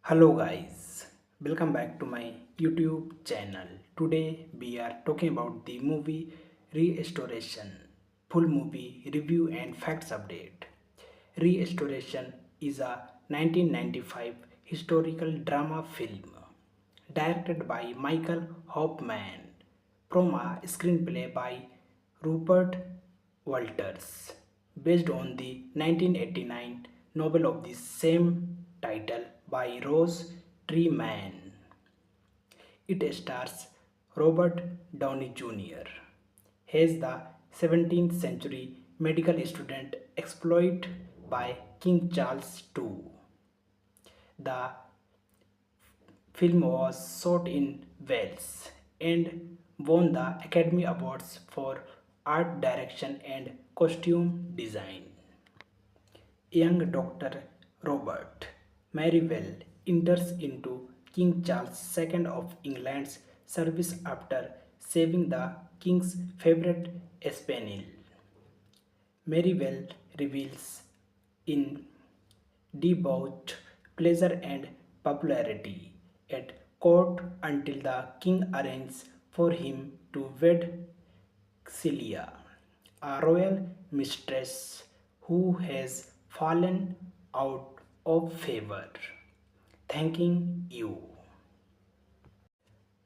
Hello guys, welcome back to my YouTube channel. Today we are talking about the movie Restoration, full movie review and facts update. Restoration is a 1995 historical drama film directed by Michael Hoffman from a screenplay by Rupert Walters, based on the 1989 novel of the same title by Rose Treeman. It stars Robert Downey Jr. as the 17th century medical student exploited by King Charles II. The film was shot in Wales and won the Academy Awards for art direction and costume design. Young Dr. Robert Merivale enters into King Charles II of England's service after saving the king's favorite spaniel. Merivale reveals in devout pleasure and popularity at court until the king arranges for him to wed Celia, a royal mistress who has fallen out of favor. Thanking you.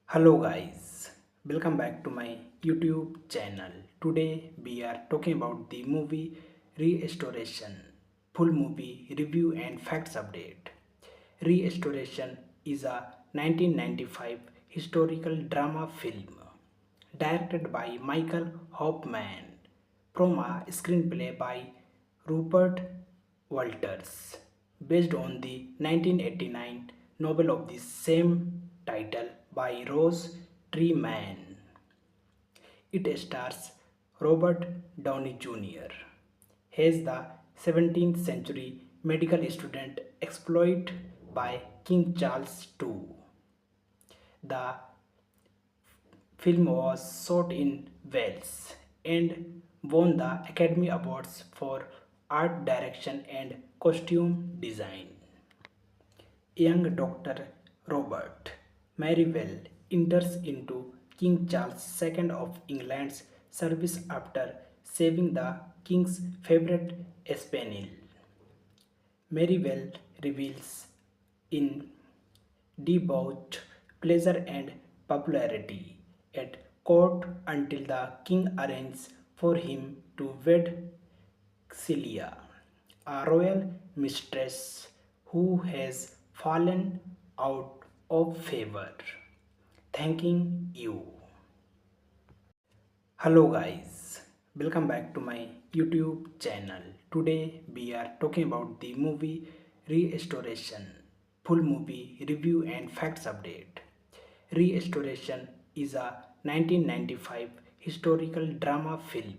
Hello guys, welcome back to my YouTube channel. Today we are talking about the movie Restoration, full movie review and facts update. Restoration is a 1995 historical drama film directed by Michael Hoffman from a screenplay by Rupert Walters, based on the 1989 novel of the same title by Rose Treeman. It stars Robert Downey Jr. as the 17th century medical student exploited by King Charles II. The film was shot in Wales and won the Academy Awards for art direction and costume design. Young Dr. Robert Merivale enters into King Charles II of England's service after saving the king's favorite spaniel. Merivale reveals in devout pleasure and popularity at court until the king arranges for him to wed Celia, a royal mistress who has fallen out of favor. Thanking you. Hello guys, welcome back to my YouTube channel. Today we are talking about the movie Restoration, full movie review and facts update. Restoration is a 1995 historical drama film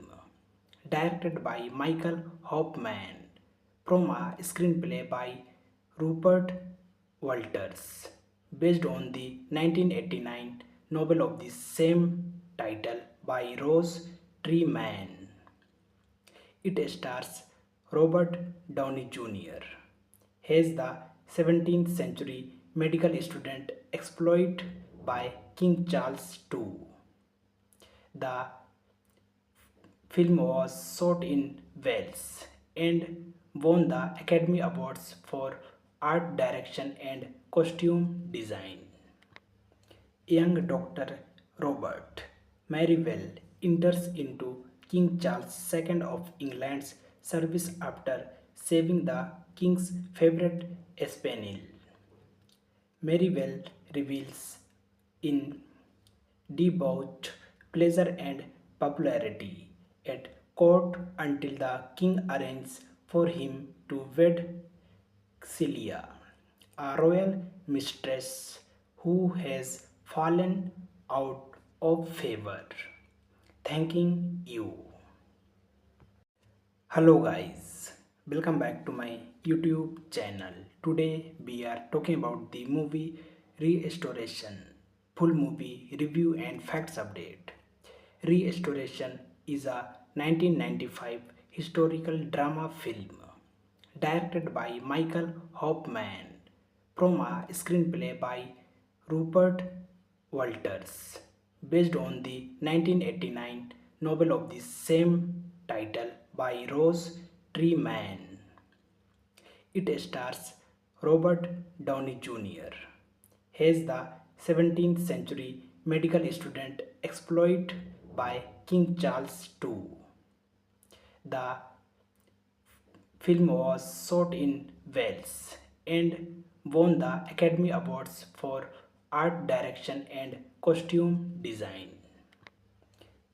directed by Michael Hoffman from a screenplay by Rupert Walters, based on the 1989 novel of the same title by Rose Treeman. It stars Robert Downey Jr. as the 17th century medical student exploited by King Charles II. The film was shot in Wales and won the Academy Awards for art direction and costume design. Young Dr. Robert Merivale enters into King Charles II of England's service after saving the king's favorite spaniel. Merivale reveals in devout pleasure and popularity at court until the king arranges for him to wed Celia, a royal mistress who has fallen out of favor. Thanking you. Hello guys, welcome back to my YouTube channel. Today we are talking about the movie Restoration, full movie review and facts update. Restoration is a 1995 historical drama film directed by Michael Hoffman from a screenplay by Rupert Walters, based on the 1989 novel of the same title by Rose Treeman. It stars Robert Downey Jr. as the 17th century medical student exploited by King Charles II. The film was shot in Wales and won the Academy Awards for art direction and costume design.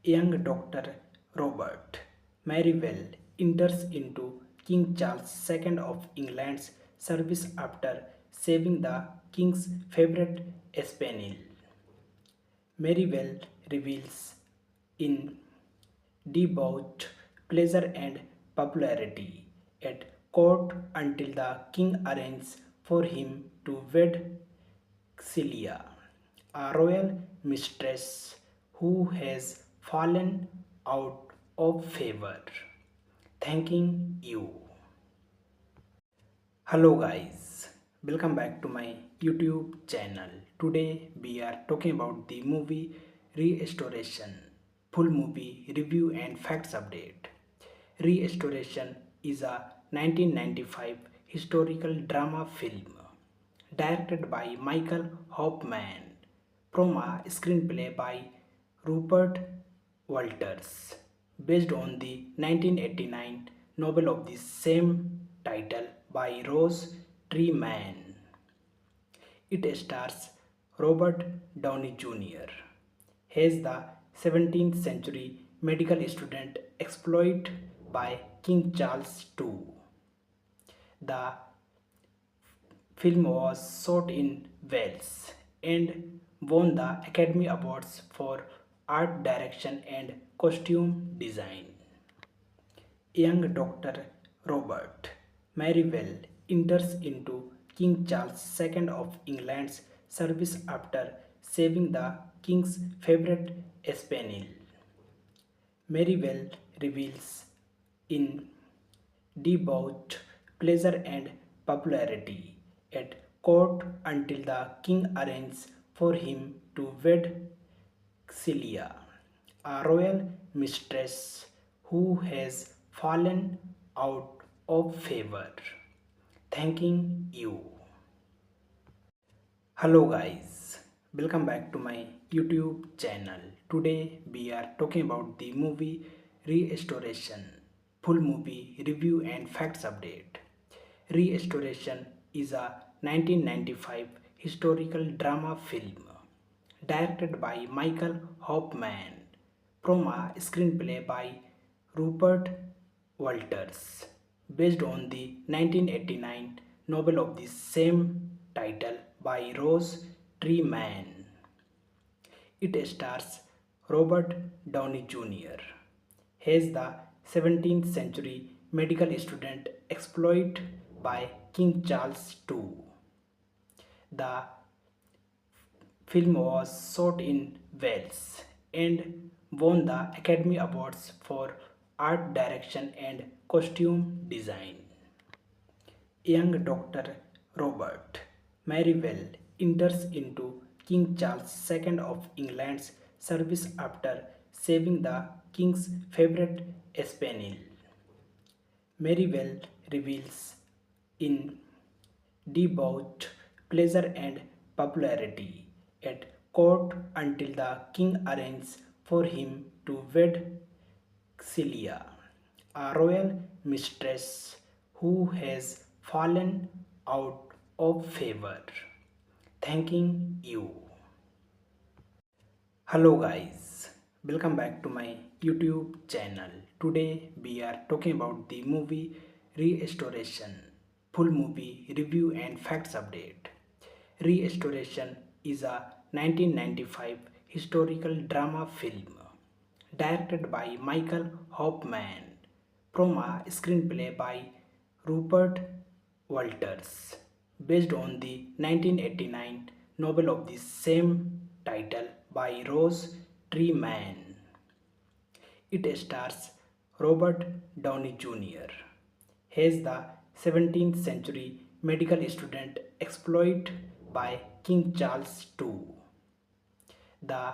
Young Dr. Robert Merivale enters into King Charles II of England's service after saving the king's favorite spaniel. Merivale reveals in debauched pleasure and popularity at court until the king arranges for him to wed Celia, a royal mistress who has fallen out of favor. Thanking you. Hello guys, welcome back to my YouTube channel. Today we are talking about the movie Restoration, full movie review and facts update. Restoration is a 1995 historical drama film directed by Michael Hoffman from a screenplay by Rupert Walters, based on the 1989 novel of the same title by Rose Treeman. It stars Robert Downey Jr. as the 17th century medical student exploited by King Charles II. The film was shot in Wales and won the Academy Awards for art direction and costume design. Young Dr. Robert Merivale enters into King Charles II of England's service after saving the king's favorite spaniel. Merivale reveals in debauched pleasure and popularity at court until the king arranges for him to wed Celia, a royal mistress who has fallen out of favor. Thanking you. Hello guys, welcome back to my YouTube channel. Today we are talking about the movie Restoration, full movie review and facts update. Restoration is a 1995 historical drama film directed by Michael Hoffman from a screenplay by Rupert Walters, based on the 1989 novel of the same title by Rose Treeman. It stars Robert Downey Jr. as the 17th century medical student exploited by King Charles II. The film was shot in Wales and won the Academy Awards for art direction and costume design. Young Dr. Robert Merivale enters into King Charles II of England's service after saving the king's favorite spaniel. Merivale reveals in debauched pleasure and popularity at court until the king arranges for him to wed Celia, a royal mistress who has fallen out of favor. Thanking you. Hello guys, welcome back to my YouTube channel. Today we are talking about the movie Restoration, full movie review and facts update. Restoration is a 1995 historical drama film directed by Michael Hoffman from a screenplay by Rupert Walters, based on the 1989 novel of the same title by Rose Treeman. It stars Robert Downey Jr. as the 17th century medical student exploited by King Charles II. The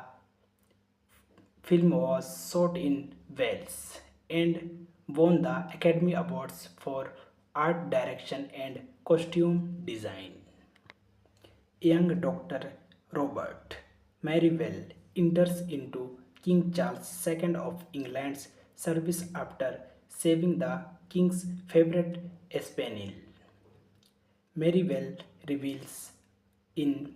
film was shot in Wales and won the Academy Awards for art direction and costume design. Young Dr. Robert Merivale enters into King Charles II of England's service after saving the king's favorite spaniel. Merivale reveals in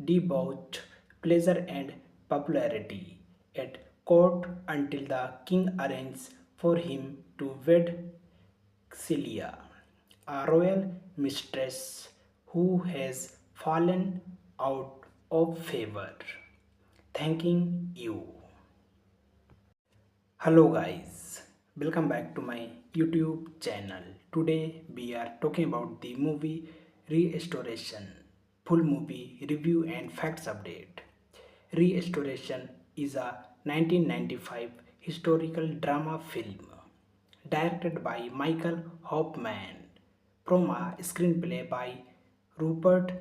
debauched pleasure and popularity at court until the king arranges for him to wed Celia, a royal mistress who has fallen out of favor. Thanking you. Hello guys, welcome back to my YouTube channel. Today we are talking about the movie Restoration, full movie review and facts update. Restoration is a 1995 historical drama film directed by Michael Hoffman from a screenplay by Rupert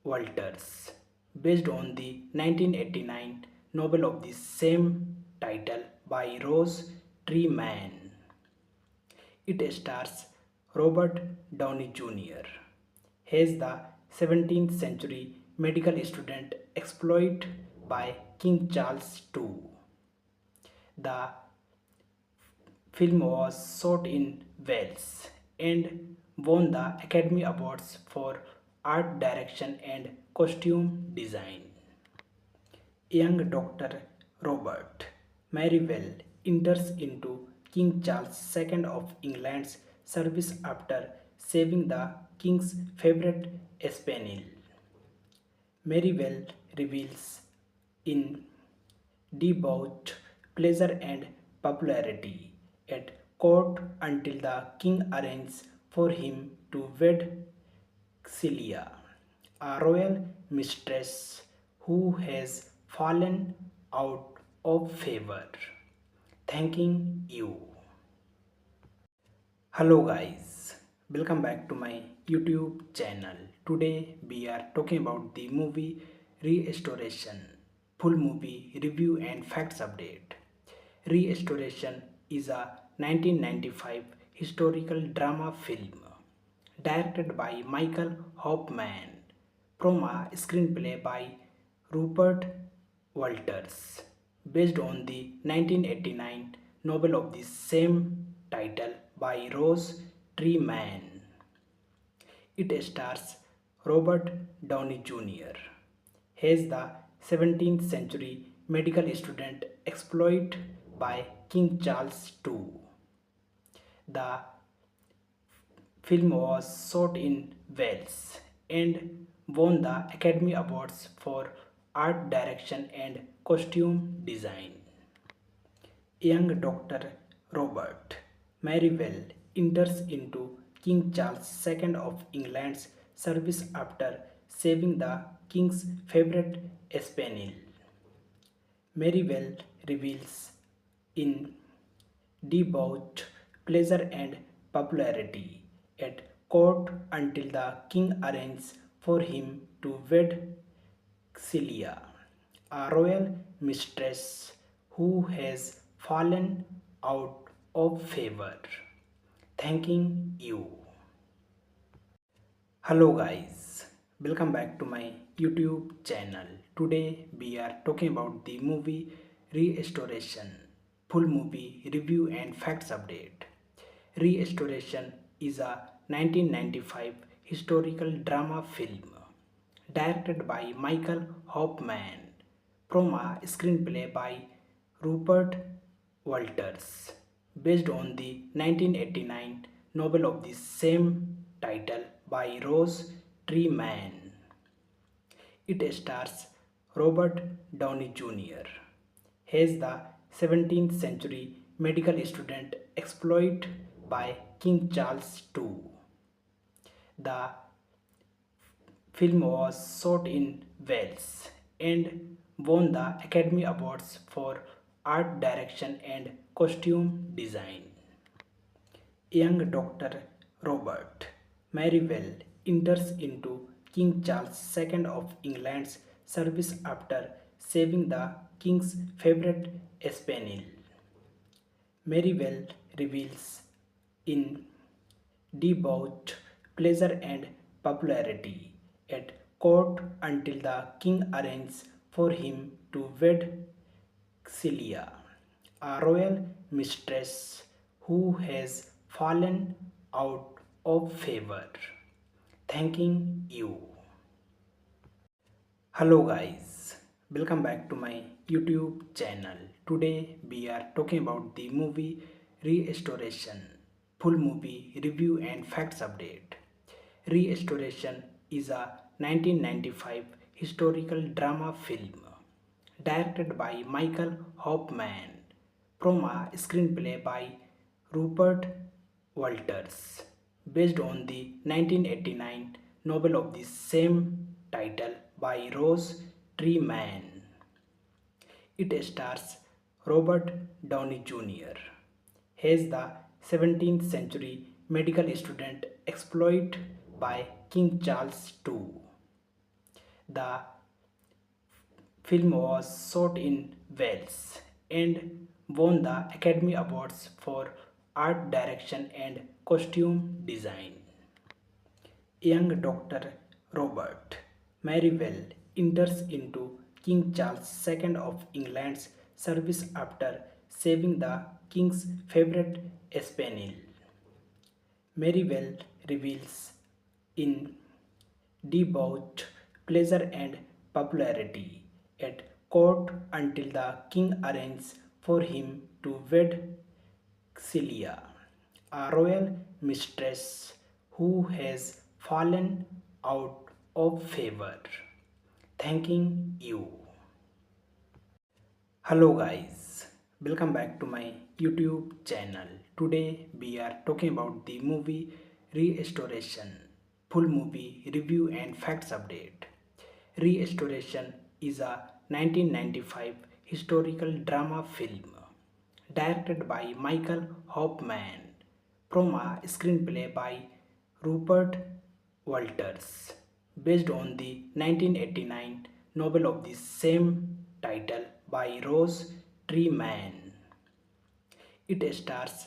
Walters, based on the 1989 novel of the same title by Rose Treeman. It stars Robert Downey Jr. as the 17th century medical student exploited by King Charles II. The film was shot in Wales and won the Academy Awards for art direction and costume design. Young Dr. Robert Merivale enters into King Charles II of England's service after saving the king's favorite spaniel. Merivale reveals in debauched pleasure and popularity at court until the king arranges for him to wed Celia, a royal mistress who has fallen out of favor. Thanking you. Hello guys, welcome back to my YouTube channel. Today we are talking about the movie Restoration, full movie review and facts update. Restoration is a 1995 historical drama film directed by Michael Hoffman from a screenplay by Rupert Walters, based on the 1989 novel of the same title by Rose Treeman. It stars Robert Downey Jr. as the 17th century medical student exploited by King Charles II. The film was shot in Wales and won the Academy Awards for art direction and costume design. Young Dr. Robert Merivale enters into King Charles II of England's service after saving the king's favorite spaniel. Merivale reveals in debauched pleasure and popularity at court until the king arranges for him to wed Celia, a royal mistress who has fallen out of favor. Thanking you. Hello guys, welcome back to my YouTube channel. Today we are talking about the movie Restoration, full movie review and facts update. Restoration is a 1995 historical drama film directed by Michael Hoffman from a screenplay by Rupert Walters, based on the 1989 novel of the same title by Rose Treeman. It stars Robert Downey Jr. as the 17th century medical student exploited by King Charles II. The film was shot in Wales and won the Academy Awards for art direction and costume design. Young Dr. Robert Marybelle enters into King Charles II of England's service after saving the king's favorite spaniel. Marybelle revels in debauched pleasure and popularity at court until the king arranges for him to wed Celia, a royal mistress who has fallen out of favor. Thanking you. Hello guys, welcome back to my YouTube channel. Today we are talking about the movie Restoration, full movie review and facts update. Restoration is a 1995 historical drama film directed by Michael Hoffman from a screenplay by Rupert Walters, based on the 1989 novel of the same title by Rose Treeman. It stars Robert Downey Jr. as the 17th century medical student exploited by King Charles II. The film was shot in Wales and won the Academy Awards for art direction and costume design. Young Dr. Robert Marybelle enters into King Charles II of England's service after saving the king's favorite spaniel. Marybelle revels in debauched pleasure and popularity at court until the king arranges for him to wed Celia, a royal mistress who has fallen out of favor. Thanking you. Hello guys, welcome back to my YouTube channel. Today we are talking about the movie Restoration, full movie review and facts update. Restoration is a 1995 historical drama film directed by Michael Hoffman from a screenplay by Rupert Walters, based on the 1989 novel of the same title by Rose Treeman. It stars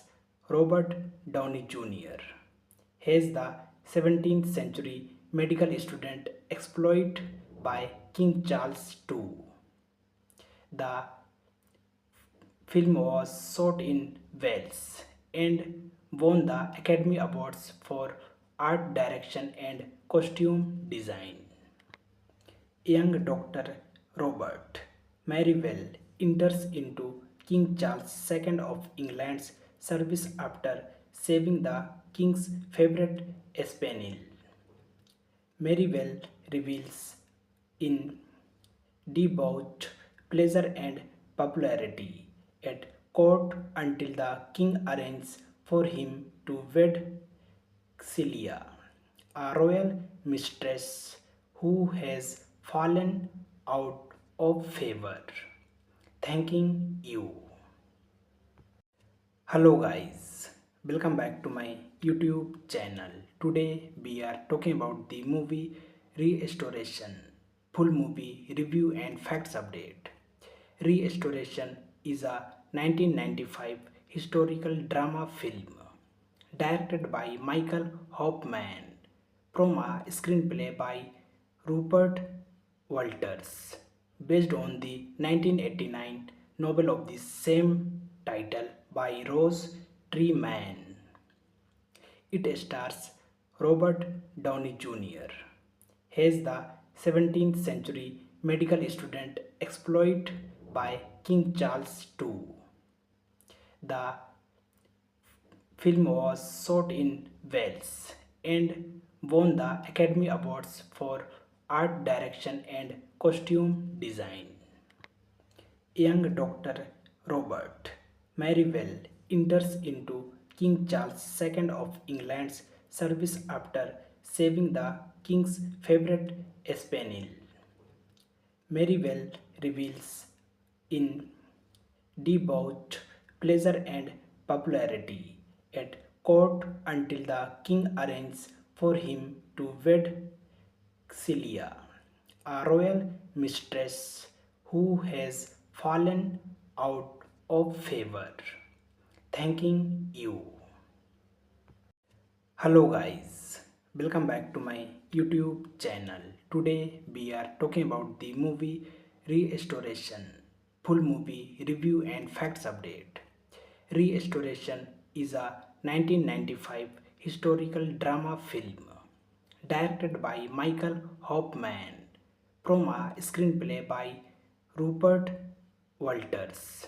Robert Downey Jr. as the 17th century medical student exploited by King Charles II. The film was shot in Wales and won the Academy Awards for art direction and costume design. Young Dr. Robert Marybelle enters into King Charles II of England's service after saving the king's favorite spaniel. Marybelle revels in debauched pleasure and popularity at court until the king arranges for him to wed Celia, a royal mistress who has fallen out of favor. Thanking you. Hello guys, welcome back to my YouTube channel. Today we are talking about the movie Restoration, full movie review and facts update. Restoration is a 1995 historical drama film directed by Michael Hoffman from a screenplay by Rupert Walters, based on the 1989 novel of the same title by Rose Treeman. It stars Robert Downey Jr. as the 17th century medical student exploited by King Charles II. The film was shot in Wales and won the Academy Awards for art direction and costume design. Young Dr. Robert Marybelle enters into King Charles II of England's service after saving the king's favorite spaniel. Marybelle revels in debauched pleasure and popularity at court until the king arranges for him to wed Celia, a royal mistress who has fallen out of favor. Thanking you. Hello guys, welcome back to my YouTube channel. Today we are talking about the movie Restoration, full movie review and facts update. Restoration is a 1995 historical drama film directed by Michael Hoffman from a screenplay by Rupert Walters,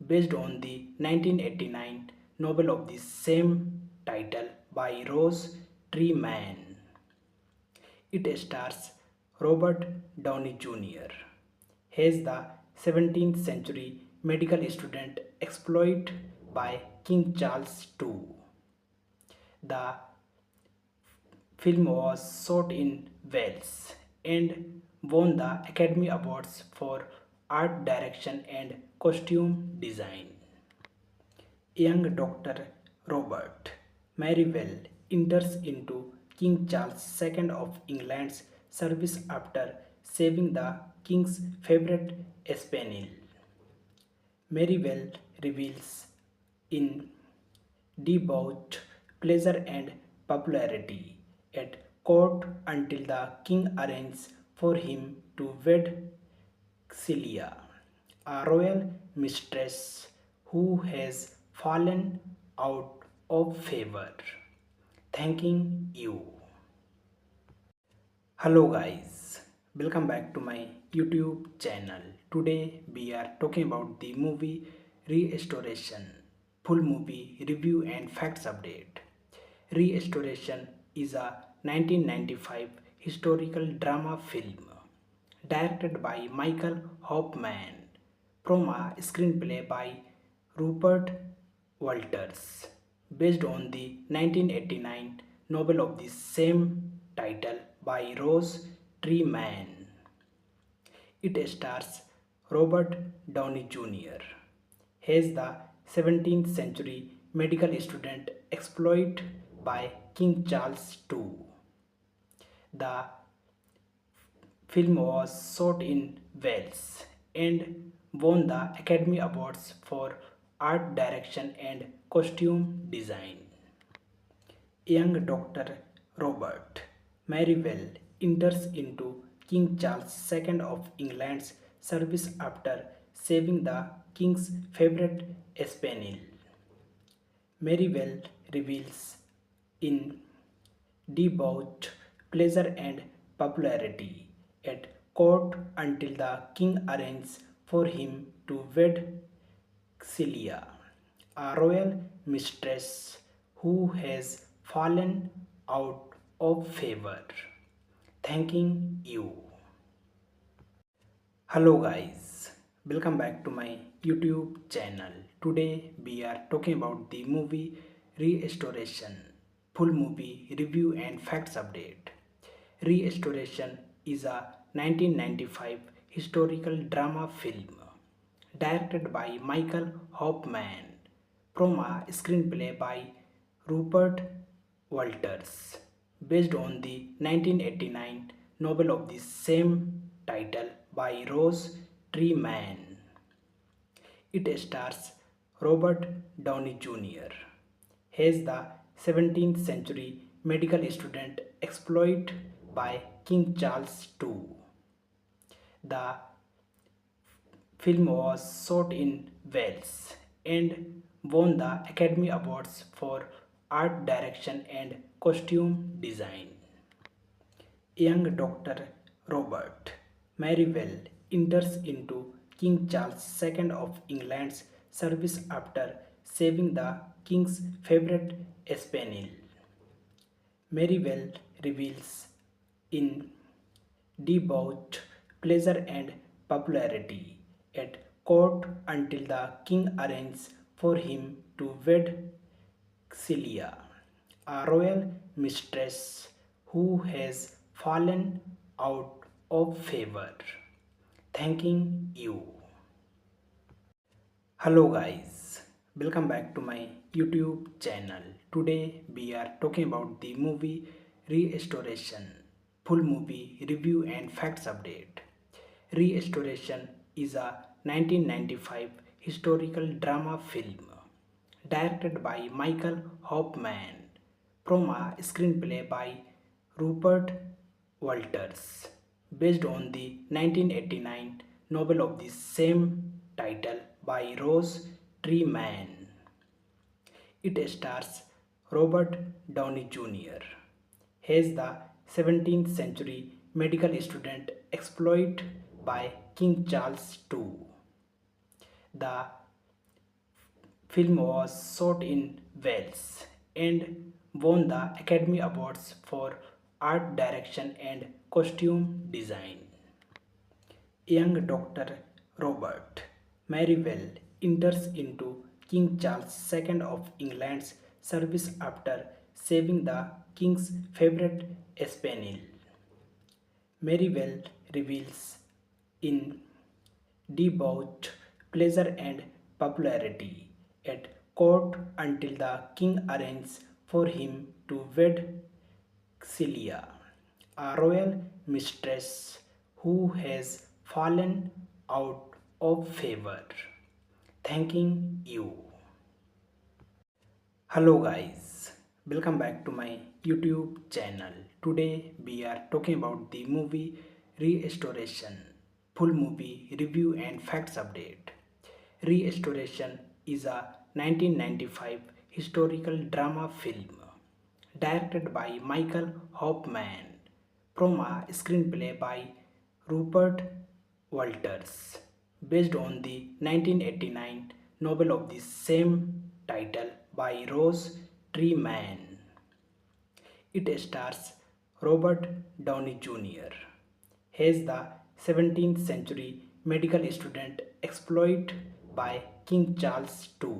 based on the 1989 novel of the same title by Rose Treeman. It stars Robert Downey Jr. as the 17th century medical student exploited by King Charles II. The film was shot in Wales and won the Academy Awards for art direction and costume design. Young Dr. Robert Merivale enters into King Charles II of England's service after saving the king's favorite spaniel. Merivale reveals in debauched pleasure and popularity at court until the king arranges for him to wed Celia, a royal mistress who has fallen out of favor. Thanking you. Hello guys, welcome back to my YouTube channel. Today we are talking about the movie Restoration, full movie review and facts update. Restoration is a 1995 historical drama film directed by Michael Hoffman from a screenplay by Rupert Walters, based on the 1989 novel of the same title by Rose Treeman. It stars Robert Downey Jr. as the 17th century medical student exploited by King Charles II. The film was shot in Wales and won the Academy Awards for art direction and costume design. Young Dr. Robert Merivale enters into King Charles II of England's service after saving the king's favorite spaniel. Merivale reveals in debauched pleasure and popularity at court until the king arranges for him to wed Celia, a royal mistress who has fallen out of favor. Thanking you. Hello guys, welcome back to my YouTube channel. Today we are talking about the movie Restoration, full movie review and facts update. Restoration is a 1995 historical drama film directed by Michael Hoffman from a screenplay by Rupert Walters, based on the 1989 novel of the same title by Rose Treeman. It stars Robert Downey Jr. as the 17th century medical student exploited by King Charles II. The film was shot in Wales and won the Academy Awards for art direction and costume design. Young Dr. Robert Merivale enters into King Charles II of England's service after saving the king's favorite spaniel. Merivale reveals in debauched pleasure and popularity at court until the king arranges for him to wed Celia, a royal mistress who has fallen out of favor. Thanking you. Hello guys, welcome back to my YouTube channel. Today we are talking about the movie Restoration, full movie review and facts update. Restoration is a 1995 historical drama film directed by Michael Hoffman from a screenplay by Rupert Walters, based on the 1989 novel of the same title by Rose Treeman. It stars Robert Downey Jr. as the 17th century medical student exploited by King Charles II. The film was shot in Wales and won the Academy Awards for art direction and costume design. Young Dr. Robert Merivale enters into King Charles II of England's service after saving the king's favorite spaniel. Merivale reveals in debauched pleasure and popularity at court until the king arranges for him to wed Celia, a royal mistress who has fallen out of favor. Thanking you. Hello guys, welcome back to my YouTube channel. Today we are talking about the movie Restoration, full movie review and facts update. Restoration is a 1995 historical drama film directed by Michael Hoffman from a screenplay by Rupert Walters, based on the 1989 novel of the same title by Rose Treeman. It stars Robert Downey Jr. as the 17th century medical student exploited by King Charles II.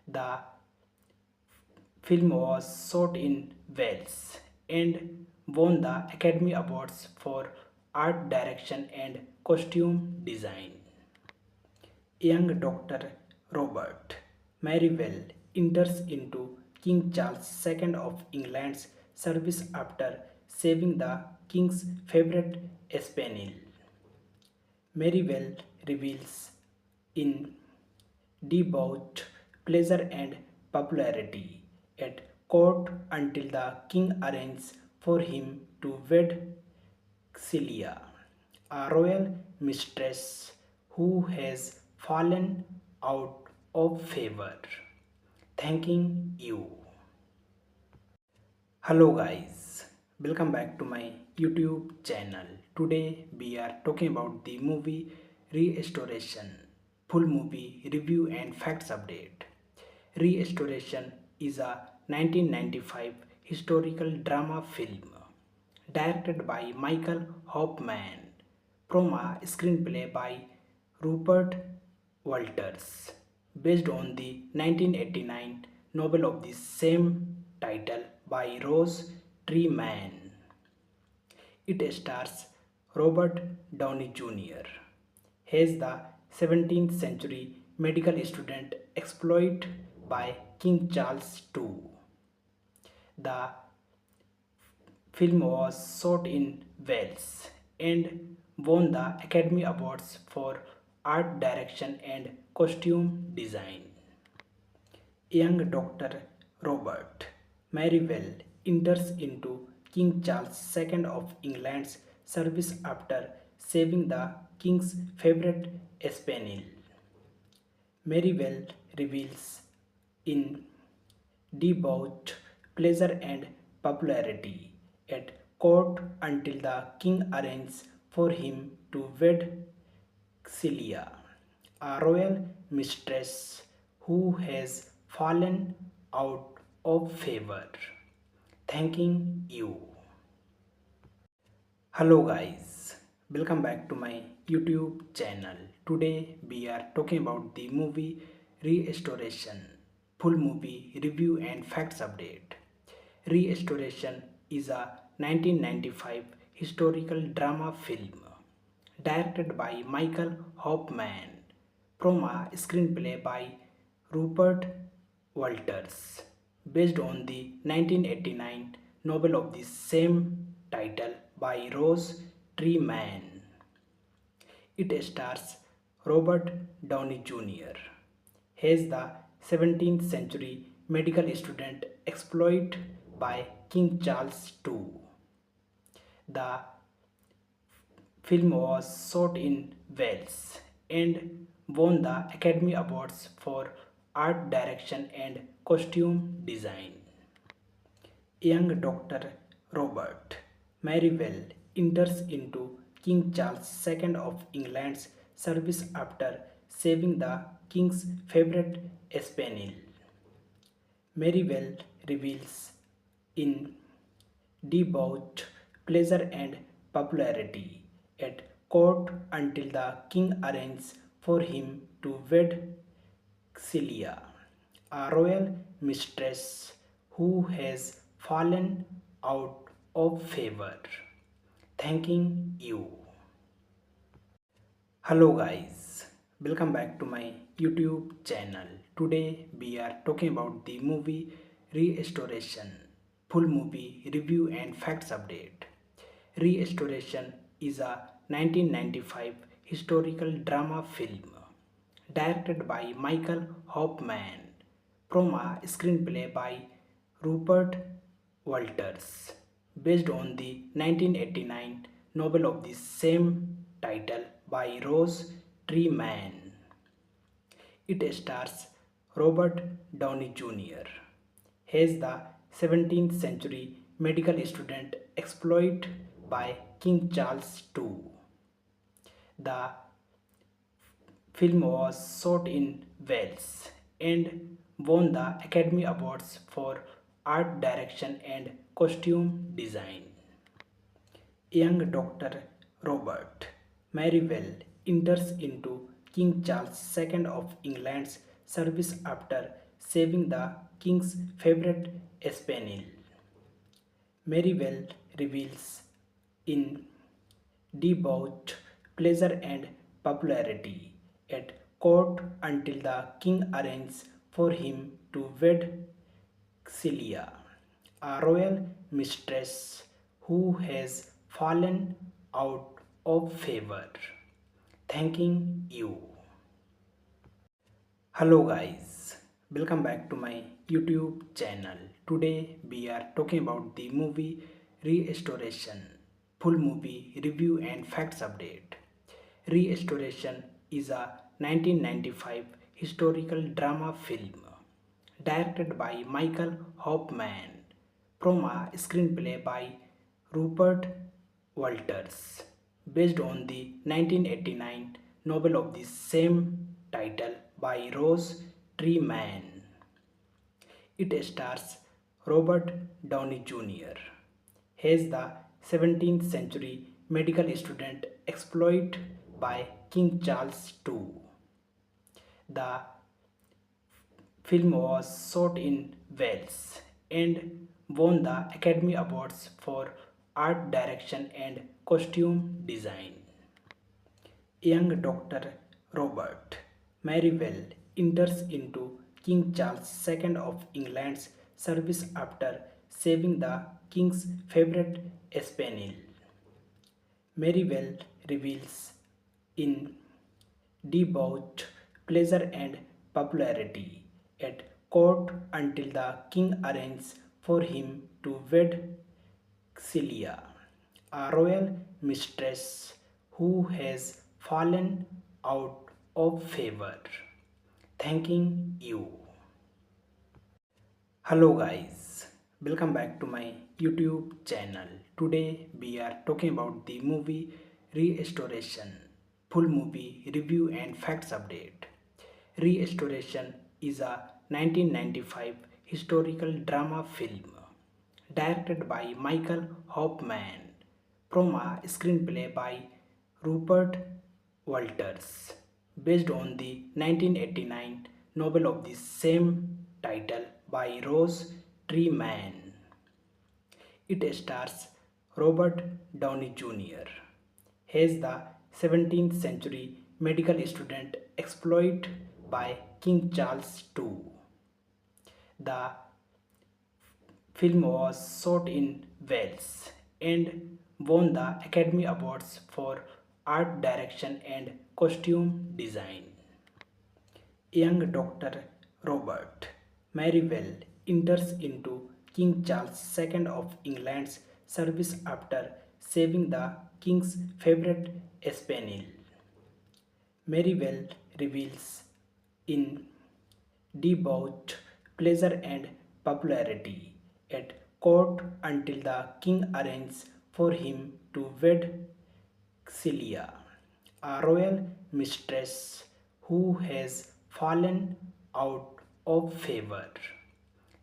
The film was shot in Wales and won the Academy Awards for art direction and costume design. Young Dr. Robert Merivale enters into King Charles II of England's service after saving the king's favorite spaniel. Merivale reveals in debauched pleasure and popularity at court until the king arranges for him to wed Celia, a royal mistress who has fallen out of favor. Thanking you. Hello guys, welcome back to my YouTube channel. Today we are talking about the movie Restoration, full movie review and facts update. Restoration is a 1995 historical drama film directed by Michael Hoffman from a screenplay by Rupert Walters, based on the 1989 novel of the same title by Rose Treeman. It stars Robert Downey Jr. as the 17th century medical student exploited by King Charles II. The film was shot in Wales and won the Academy Awards for art direction and costume design. Young Dr. Robert Merivale enters into King Charles II of England's service after saving the king's favorite spaniel. Merivale reveals in debauched pleasure and popularity at court until the king arranges for him to wed Celia, a royal mistress who has fallen out of favor. Thanking you. Hello guys, welcome back to my YouTube channel. Today we are talking about the movie Restoration, full movie review and facts update. Restoration is a 1995 historical drama film directed by Michael Hoffman from a screenplay by Rupert Walters, based on the 1989 novel of the same title by Rose Treeman. It stars Robert Downey Jr. as the 17th century medical student exploited by King Charles II. The film was shot in Wales and won the Academy Awards for art direction and costume design. Young Dr. Robert Merivale enters into King Charles II of England's service after saving the king's favorite spaniel. Merivale reveals in debauched pleasure and popularity at court until the king arranges for him to wed Celia, a royal mistress who has fallen out of favor. Thanking you. Hello guys, welcome back to my YouTube channel. Today we are talking about the movie Restoration, full movie review and facts update. Restoration is a 1995 historical drama film directed by Michael Hoffman from a screenplay by Rupert Walters, based on the 1989 novel of the same title by Rose Treeman. It stars Robert Downey Jr. as the 17th century medical student exploited by King Charles II. The film was shot in Wales and won the Academy Awards for art direction and costume design. Young Dr. Robert Merivale enters into King Charles II of England's service after saving the king's favorite spaniel. Merivale reveals in debauched pleasure and popularity at court until the king arranges for him to wed Celia, a royal mistress who has fallen out of favor. Thanking you. Hello guys, welcome back to my YouTube channel. Today we are talking about the movie Restoration, full movie review and facts update. Restoration is a 1995 historical drama film directed by Michael Hoffman from a screenplay by Rupert Walters, based on the 1989 novel of the same title by Rose Treeman. It stars Robert Downey Jr. as the 17th century medical student exploited by King Charles II. The film was shot in Wales and won the Academy Awards for art direction and costume design. Young Dr. Robert Merivale enters into King Charles II of England's service after saving the king's favorite spaniel. Merivale reveals in debauched pleasure and popularity at court until the king arranges for him to wed Celia, a royal mistress who has fallen out of favor. Thanking you. Hello guys, welcome back to my YouTube channel. Today we are talking about the movie Restoration, full movie review and facts update. Restoration is a 1995 historical drama film directed by Michael Hoffman from a screenplay by Rupert Walters, based on the 1989 novel of the same title by Rose Treeman. It stars Robert Downey Jr. as the 17th century medical student exploited by King Charles II. The film was shot in Wales and won the Academy Awards for art direction and costume design. Young Dr. Robert Merivale enters into King Charles II of England's service after saving the king's favorite spaniel. Merivale reveals in debauched pleasure and popularity at court until the king arranges for him to wed Celia, a royal mistress who has fallen out of favor.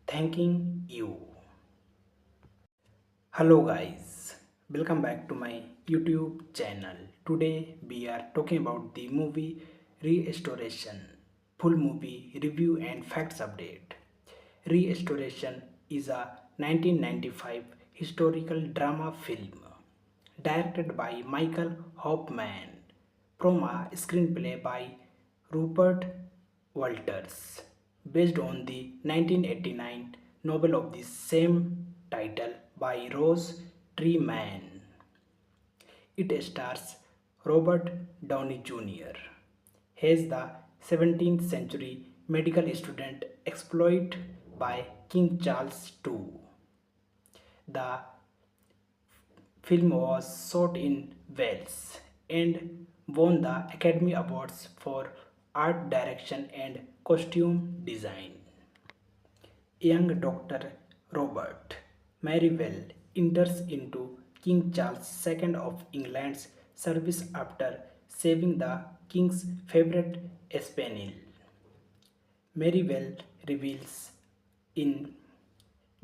Thanking you. Hello guys, welcome back to my YouTube channel. Today we are talking about the movie Restoration, full movie review and facts update. Restoration is a 1995 historical drama film directed by Michael Hoffman from a screenplay by Rupert Walters, based on the 1989 novel of the same title by Rose Treeman. It stars Robert Downey Jr. as the 17th century medical student exploited by King Charles II. The film was shot in Wales and won the Academy Awards for art direction and costume design. Young Dr. Robert Merivale enters into King Charles II of England's service after saving the king's favorite spaniel. Merivale reveals in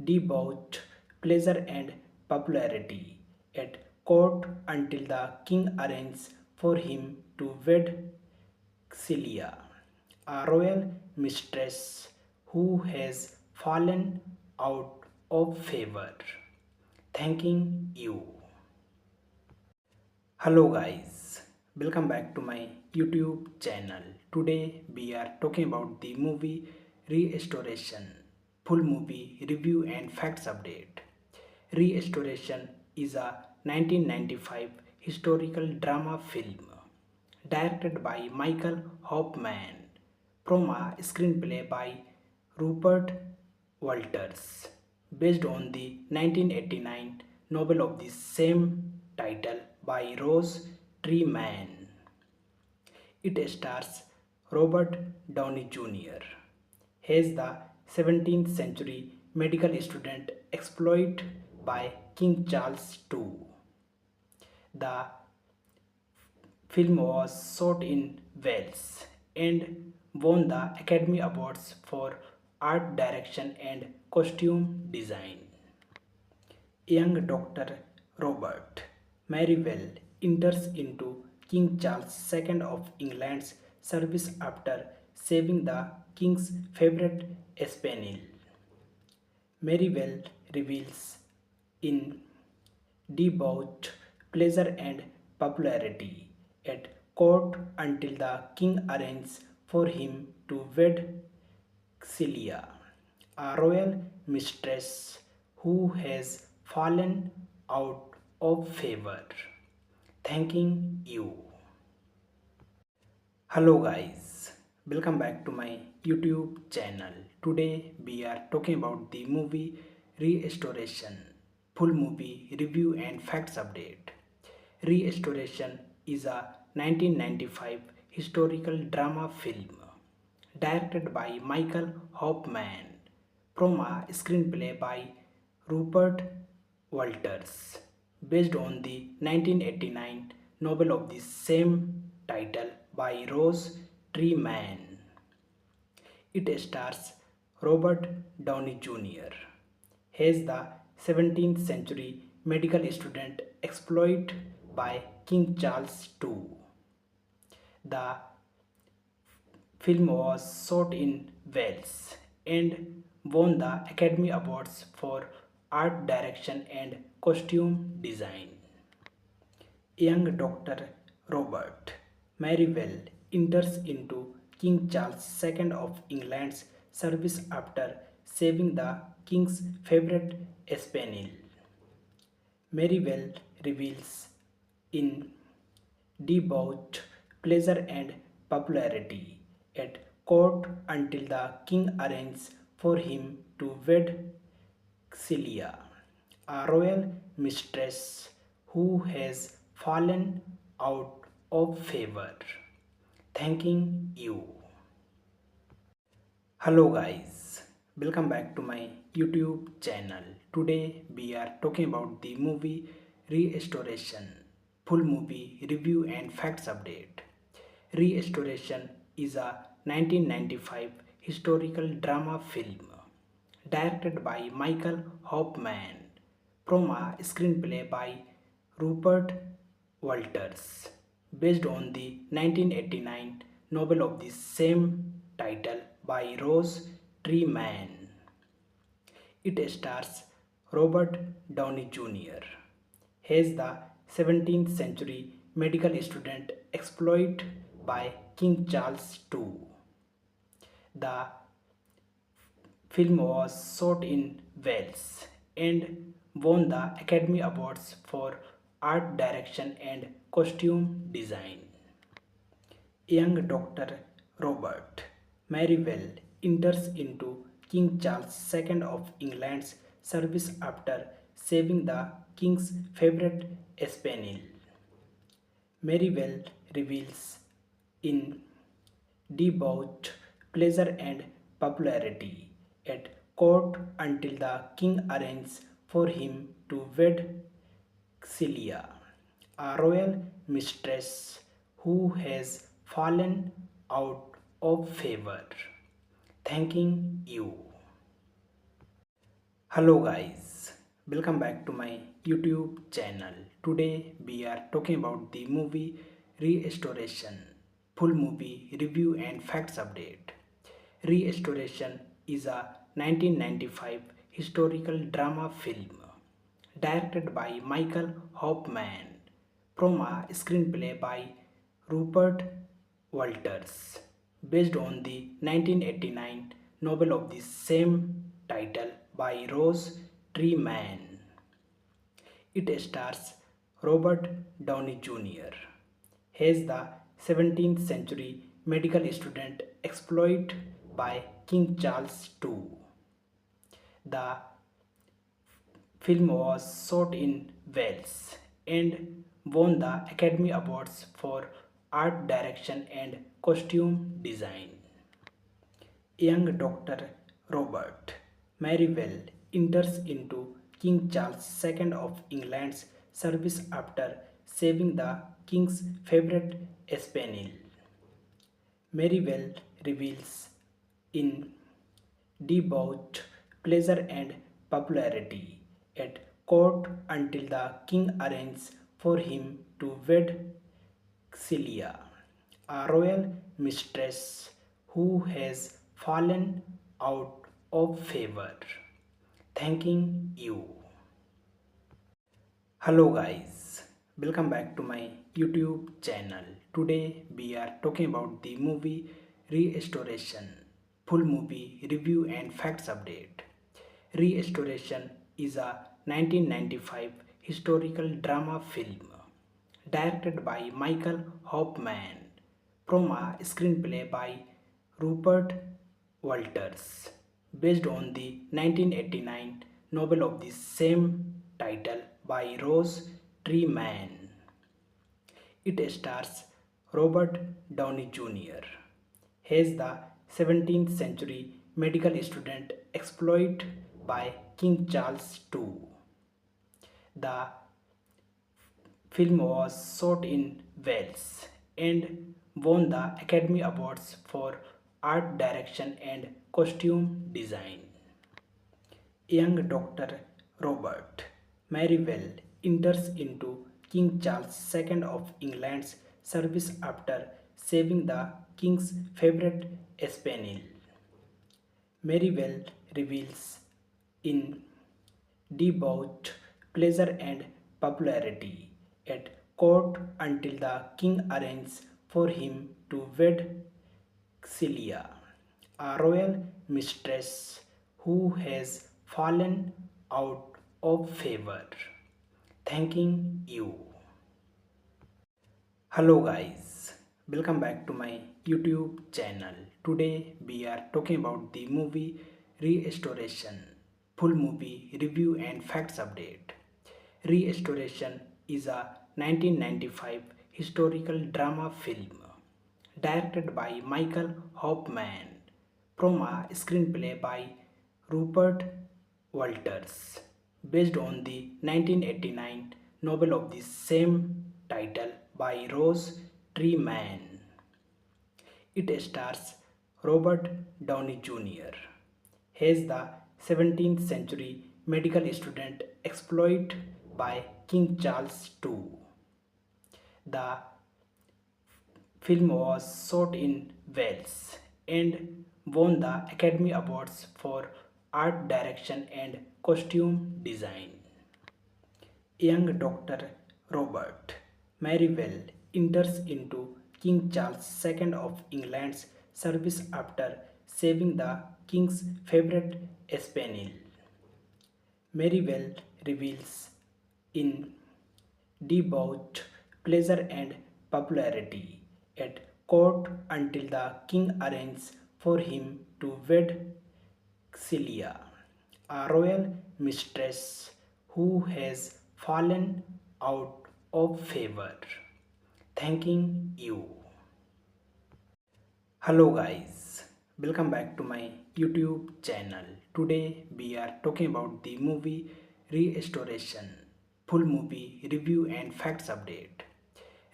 debauched pleasure and popularity at court until the king arranges for him to wed Celia, a royal mistress who has fallen out of favor. Thanking you. Hello guys, welcome back to my YouTube channel. Today we are talking about the movie Restoration, full movie review and facts update. Restoration is a 1995 historical drama film directed by Michael Hoffman from a screenplay by Rupert Walters, based on the 1989 novel of the same title by Rose Treeman. It stars Robert Downey Jr. as the 17th century medical student exploited by King Charles II. The film was shot in Wales and won the Academy Awards for art direction and costume design. Young Dr. Robert Merivale enters into King Charles II of England's service after saving the king's favorite spaniel. Merivale reveals in debauched pleasure and popularity at court until the king arranges for him to wed Celia, a royal mistress who has fallen out of favor. Thanking you. Hello guys, welcome back to my YouTube channel. Today we are talking about the movie Restoration, full movie review and facts update. Restoration is a 1995 historical drama film directed by Michael Hoffman from a screenplay by Rupert Walters, based on the 1989 novel of the same title by Rose Treeman. It stars Robert Downey Jr. as the 17th century medical student exploited by King Charles II. The film was shot in Wales and won the Academy Awards for art direction and costume design. Young Dr. Robert Merivale enters into King Charles II of England's service after saving the king's favorite spaniel. Merivale revels in debauched pleasure and popularity at court until the king arranges for him to wed Celia, a royal mistress who has fallen out of favor. Thanking you. Hello guys, welcome back to my YouTube channel. Today we are talking about the movie Restoration, full movie review and facts update. Restoration is a 1995 historical drama film directed by Michael Hoffman from a screenplay by Rupert Walters, based on the 1989 novel of the same title by Rose Treeman. It stars Robert Downey Jr. as the 17th century medical student exploited by King Charles II. The film was shot in Wales and won the Academy Awards for art direction and costume design. Young Dr. Robert Merivale enters into King Charles II of England's service after saving the king's favorite spaniel. Merivale revels in debauched pleasure and popularity at court until the king arranges for him to wed Celia, a royal mistress who has fallen out of favor. Thanking you. Hello guys, welcome back to my YouTube channel. Today we are talking about the movie Restoration, full movie review and facts update. Restoration is a 1995 historical drama film directed by Michael Hoffman from a screenplay by Rupert Walters, based on the 1989 novel of the same title by Rose Treeman. It stars Robert Downey Jr. as the 17th century medical student exploited by King Charles II. The film was shot in Wales and won the Academy Awards for art direction and costume design. Young Dr. Robert Merivale enters into King Charles II of England's service after saving the king's favorite spaniel. Merivale revels in debauched pleasure and popularity at court until the king arranges for him to wed Celia, a royal mistress who has fallen out of favor. Thanking you. Hello guys, welcome back to my YouTube channel. Today we are talking about the movie Restoration, full movie review and facts update. Restoration is a 1995 historical drama film directed by Michael Hoffman from a screenplay by Rupert Walters, based on the 1989 novel of the same title by Rose Treeman. It stars Robert Downey Jr. as the 17th century medical student exploited by King Charles II. The film was shot in Wales and won the Academy Awards for art direction and costume design. Young Dr. Robert Merivale enters into King Charles II of England's service after saving the king's favorite spaniel. Merivale revels in debauched pleasure and popularity at court until the king arranges for him to wed Celia, a royal mistress who has fallen out of favor. Thanking you. Hello guys, welcome back to my YouTube channel. Today we are talking about the movie Restoration, full movie review and facts update. Restoration is a 1995 historical drama film directed by Michael Hoffman from a screenplay by Rupert Walters, based on the 1989 novel of the same title by Rose Treeman. It stars Robert Downey Jr. as the 17th century medical student exploited by King Charles II. The film was shot in Wales and won the Academy Awards for art direction and costume design. Young Dr. Robert Merivale enters into King Charles II of England's service after saving the king's favorite spaniel. Merivale reveals in debauched pleasure and popularity at court until the king arranges for him to wed Celia, a royal mistress who has fallen out of favor. Thanking you. Hello guys, welcome back to my YouTube channel. Today we are talking about the movie Restoration, full movie review and facts update.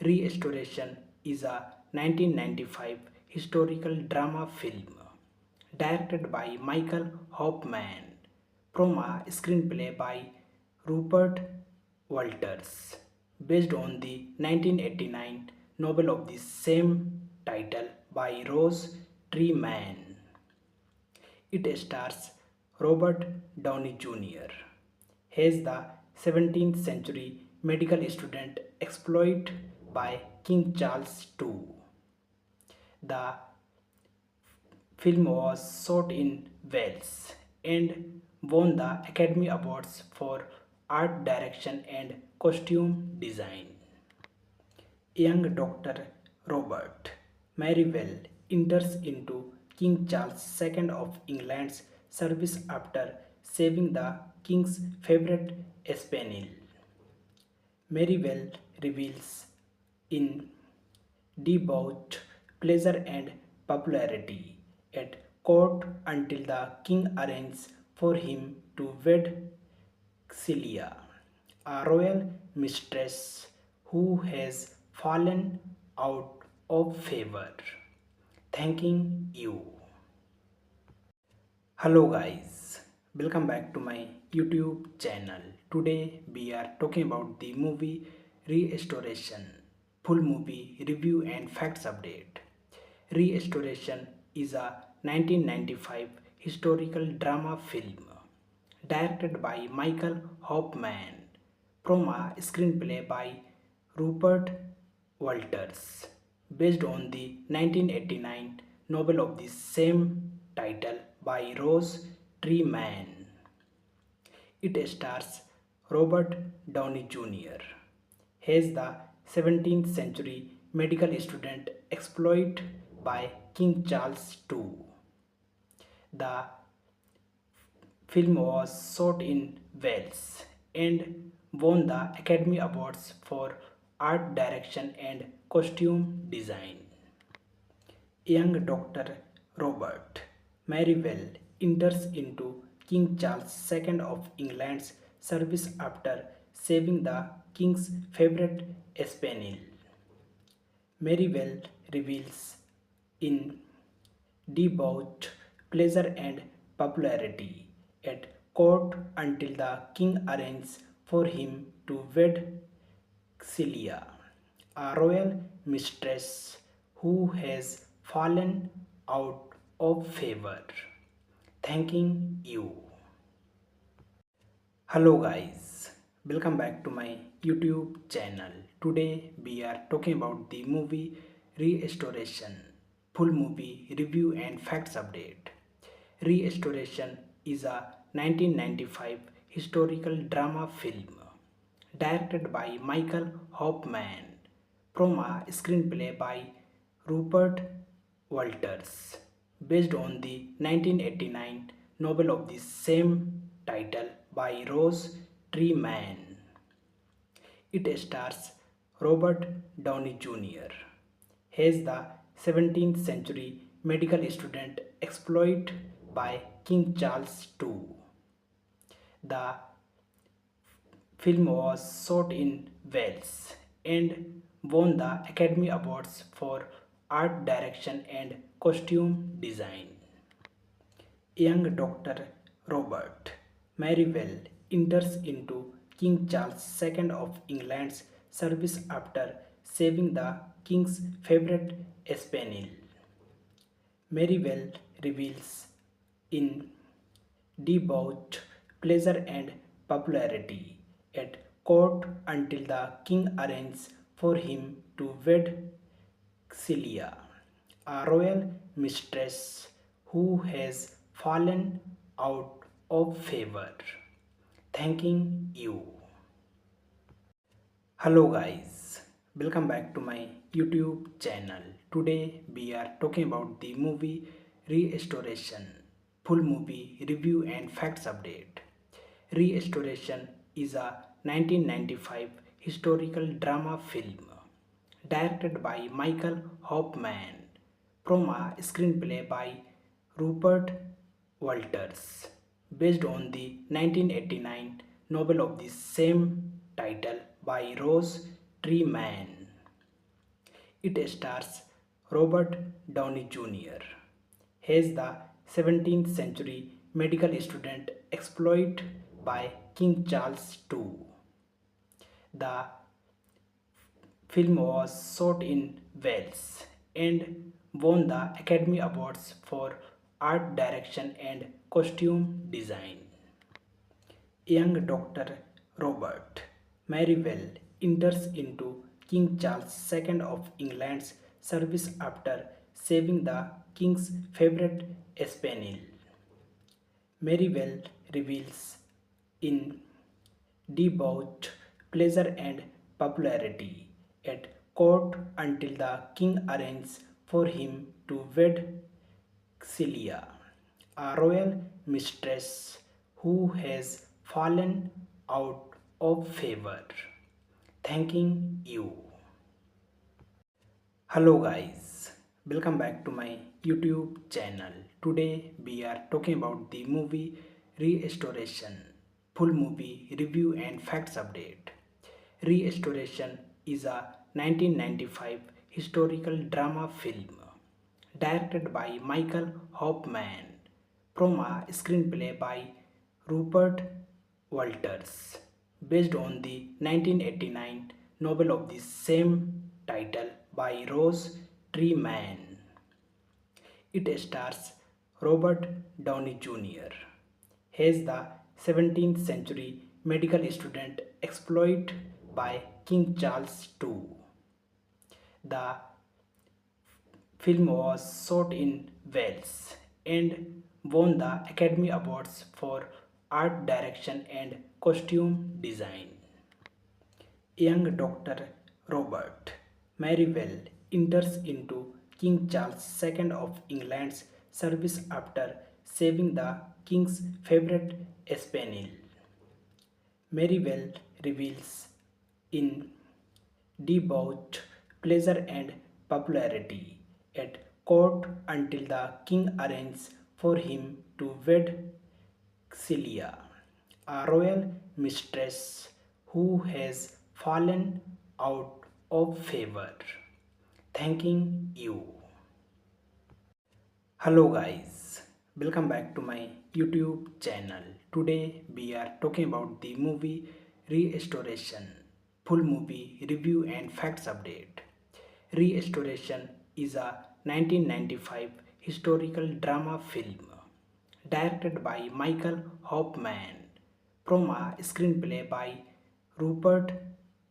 Restoration is a 1995 historical drama film directed by Michael Hoffman from a screenplay by Rupert Walters, based on the 1989 novel of the same title by Rose Treeman. It stars Robert Downey Jr. as the 17th century medical student exploited by King Charles II. The film was shot in Wales and won the Academy Awards for art direction and costume design. Young Dr. Robert Merivale enters into King Charles II of England's service after saving the king's favorite spaniel. Merivale reveals in debauched pleasure and popularity at court until the king arranges for him to wed Celia, a royal mistress who has fallen out of favor. Thanking you. Hello guys, welcome back to my YouTube channel. Today we are talking about the movie Restoration, full movie review and facts update. Restoration is a 1995 historical drama film directed by Michael Hoffman from a screenplay by Rupert Walters, based on the 1989 novel of the same title by Rose Treeman. It stars Robert Downey Jr. as the 17th century medical student exploited by King Charles II. The film was shot in Wales and won the Academy Awards for art direction and costume design. Young Dr. Robert Merivale enters into King Charles II of England's service after saving the king's favorite spaniel. Merivale reveals in debauched pleasure and popularity at court until the king arranges for him to wed Celia, a royal mistress who has fallen out of favor. Thanking you. Hello guys, welcome back to my YouTube channel. Today we are talking about the movie Restoration, full movie review and facts update. Restoration is a 1995 historical drama film directed by Michael Hoffman from a screenplay by Rupert Walters based on the 1989 novel of the same title by Rose Treeman. It stars Robert Downey Jr. as the 17th century medical student exploited by King Charles II. The film was shot in Wales and won the Academy Awards for art direction and costume design. Young Dr. Robert Merivale enters into King Charles II of England's service after saving the king's favorite spaniel. Merivale reveals in debauched pleasure and popularity at court until the king arranges for him to wed Celia, a royal mistress who has fallen out of favor. Thanking you. Hello guys, welcome back to my YouTube channel. Today we are talking about the movie Restoration, full movie review and facts update. Restoration is a 1995 historical drama film directed by Michael Hoffman from a screenplay by Rupert Walters based on the 1989 novel of the same title by Rose Treeman. It stars Robert Downey Jr. as the 17th century medical student exploited by King Charles II. The film was shot in Wales and won the Academy Awards for art direction and costume design. Young Dr. Robert Merivale enters into King Charles II of England's service after saving the king's favorite spaniel. Merivale reveals in debauched pleasure and popularity at court until the king arranges for him to wed Celia, a royal mistress who has fallen out of favor. Thanking you. Hello guys, welcome back to my YouTube channel. Today we are talking about the movie Restoration, full movie review and facts update. Restoration is a 1995 historical drama film directed by Michael Hoffman from a screenplay by Rupert Walters based on the 1989 novel of the same title by Rose Treeman. It stars Robert Downey Jr. as the 17th century medical student exploited by King Charles II. The film was shot in Wales and won the Academy Awards for art direction and costume design. Young Dr. Robert Merivale enters into King Charles II of England's service after saving the king's favorite spaniel. Merivale reveals in debauched pleasure and popularity at court until the king arranges for him to wed Celia, a royal mistress who has fallen out of favor. Thanking you. Hello guys, welcome back to my YouTube channel. Today we are talking about the movie Restoration, full movie review and facts update. Restoration is a 1995 historical drama film directed by Michael Hoffman from a screenplay by Rupert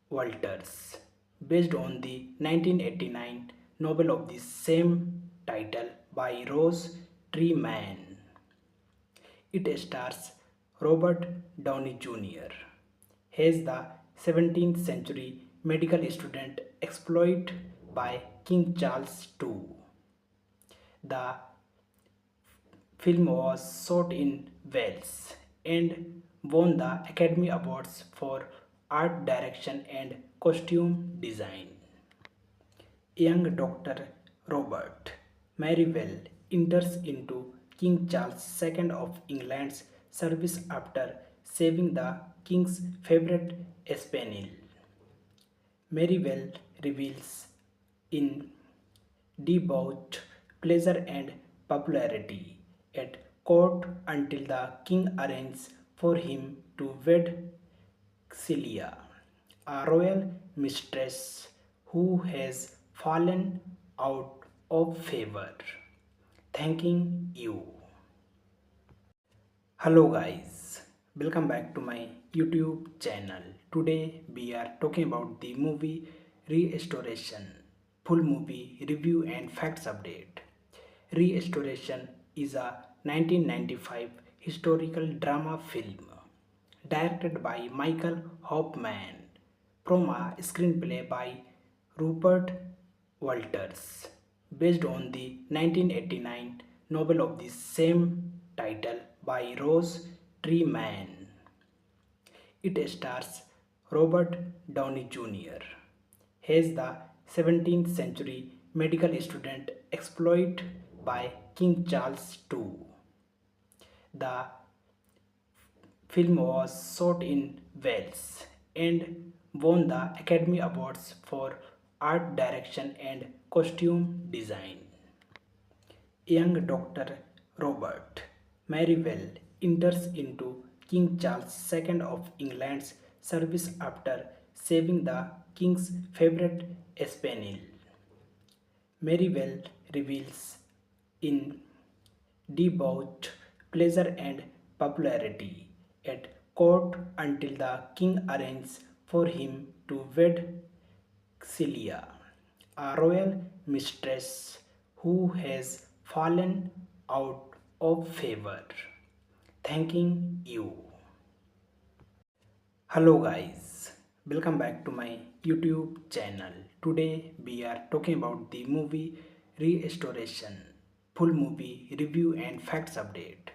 Walters based on the 1989 novel of the same title by Rose Treeman. It stars Robert Downey Jr. as the 17th century medical student exploited by King Charles II. The film was shot in Wales and won the Academy Awards for art direction and costume design. Young Dr. Robert Merivale enters into King Charles II of England's service after saving the king's favorite spaniel. Merivale reveals in debauched pleasure and popularity at court until the king arranges for him to wed Celia, a royal mistress who has fallen out of favor. Thanking you. Hello guys, welcome back to my YouTube channel. Today we are talking about the movie Restoration, full movie review and facts update. Restoration is a 1995 historical drama film directed by Michael Hoffman from a screenplay by Rupert Walters, based on the 1989 novel of the same title by Rose Treeman. It stars Robert Downey Jr. as the 17th century medical student exploited by King Charles II. The film was shot in Wales and won the Academy Awards for art direction and costume design. Young Dr. Robert Merivale enters into King Charles II of England's service after saving the king's favorite spaniel. Merivale reveals in debauched pleasure and popularity at court until the king arranges for him to wed Celia, a royal mistress who has fallen out of favor. Thanking you. Hello guys, welcome back to my YouTube channel. Today we are talking about the movie Restoration, full movie review and facts update.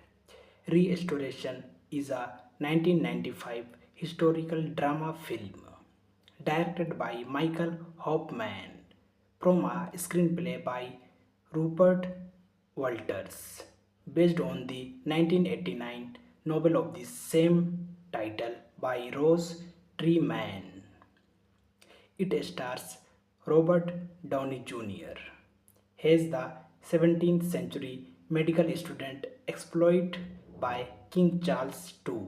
Restoration is a 1995 historical drama film directed by Michael Hoffman from a screenplay by Rupert Walters, based on the 1989 novel of the same title by Rose Treeman. It stars Robert Downey Jr. as the 17th century medical student exploited by King Charles II.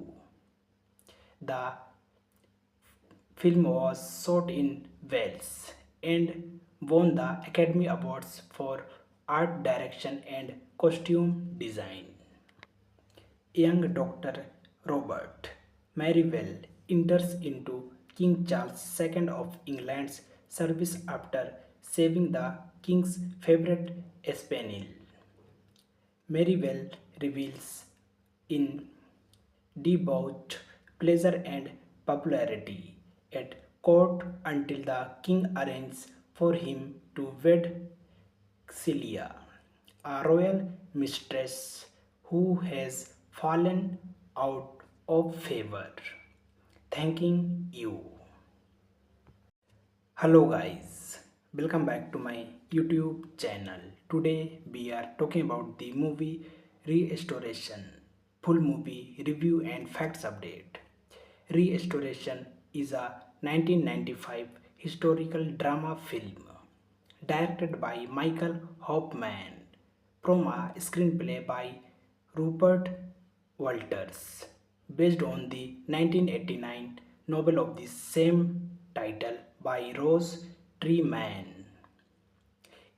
The film was shot in Wales and won the Academy Awards for art direction and costume design. Young Dr. Robert Merivale enters into King Charles II of England's service after saving the king's favorite spaniel. Merivale reveals in debauched pleasure and popularity at court until the king arranges for him to wed Celia, a royal mistress who has fallen out of favor. Thanking you. Hello guys, welcome back to my YouTube channel. Today we are talking about the movie Restoration, full movie review and facts update. Restoration is a 1995 historical drama film directed by Michael Hoffman from a screenplay by Rupert Walters, based on the 1989 novel of the same title by Rose Treeman.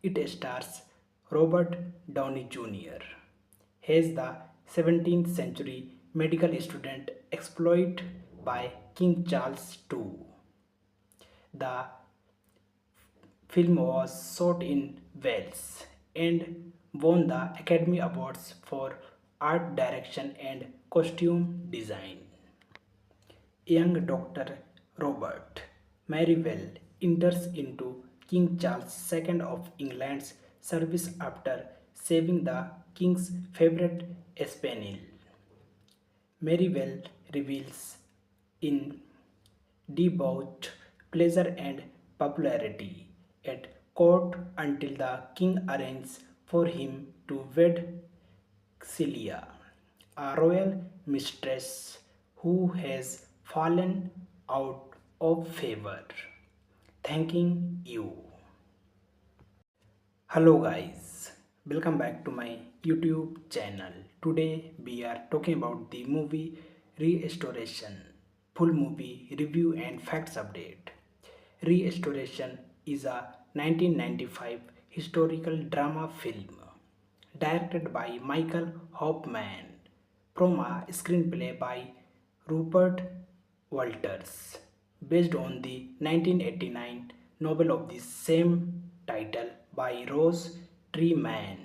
It stars Robert Downey Jr. as the 17th century medical student exploited by King Charles II. The film was shot in Wales and won the Academy Awards for art direction and costume design. Young Dr. Robert Merivale enters into King Charles II of England's service after saving the king's favorite spaniel. Merivale reveals in debauched pleasure and popularity at court until the king arranges for him to wed Celia, a royal mistress who has fallen out of favor. Thanking you. Hello guys, welcome back to my YouTube channel. Today we are talking about the movie Restoration, full movie review and facts update. Restoration is a 1995 historical drama film directed by Michael Hoffman from a screenplay by Rupert Walters, based on the 1989 novel of the same title by Rose Treeman.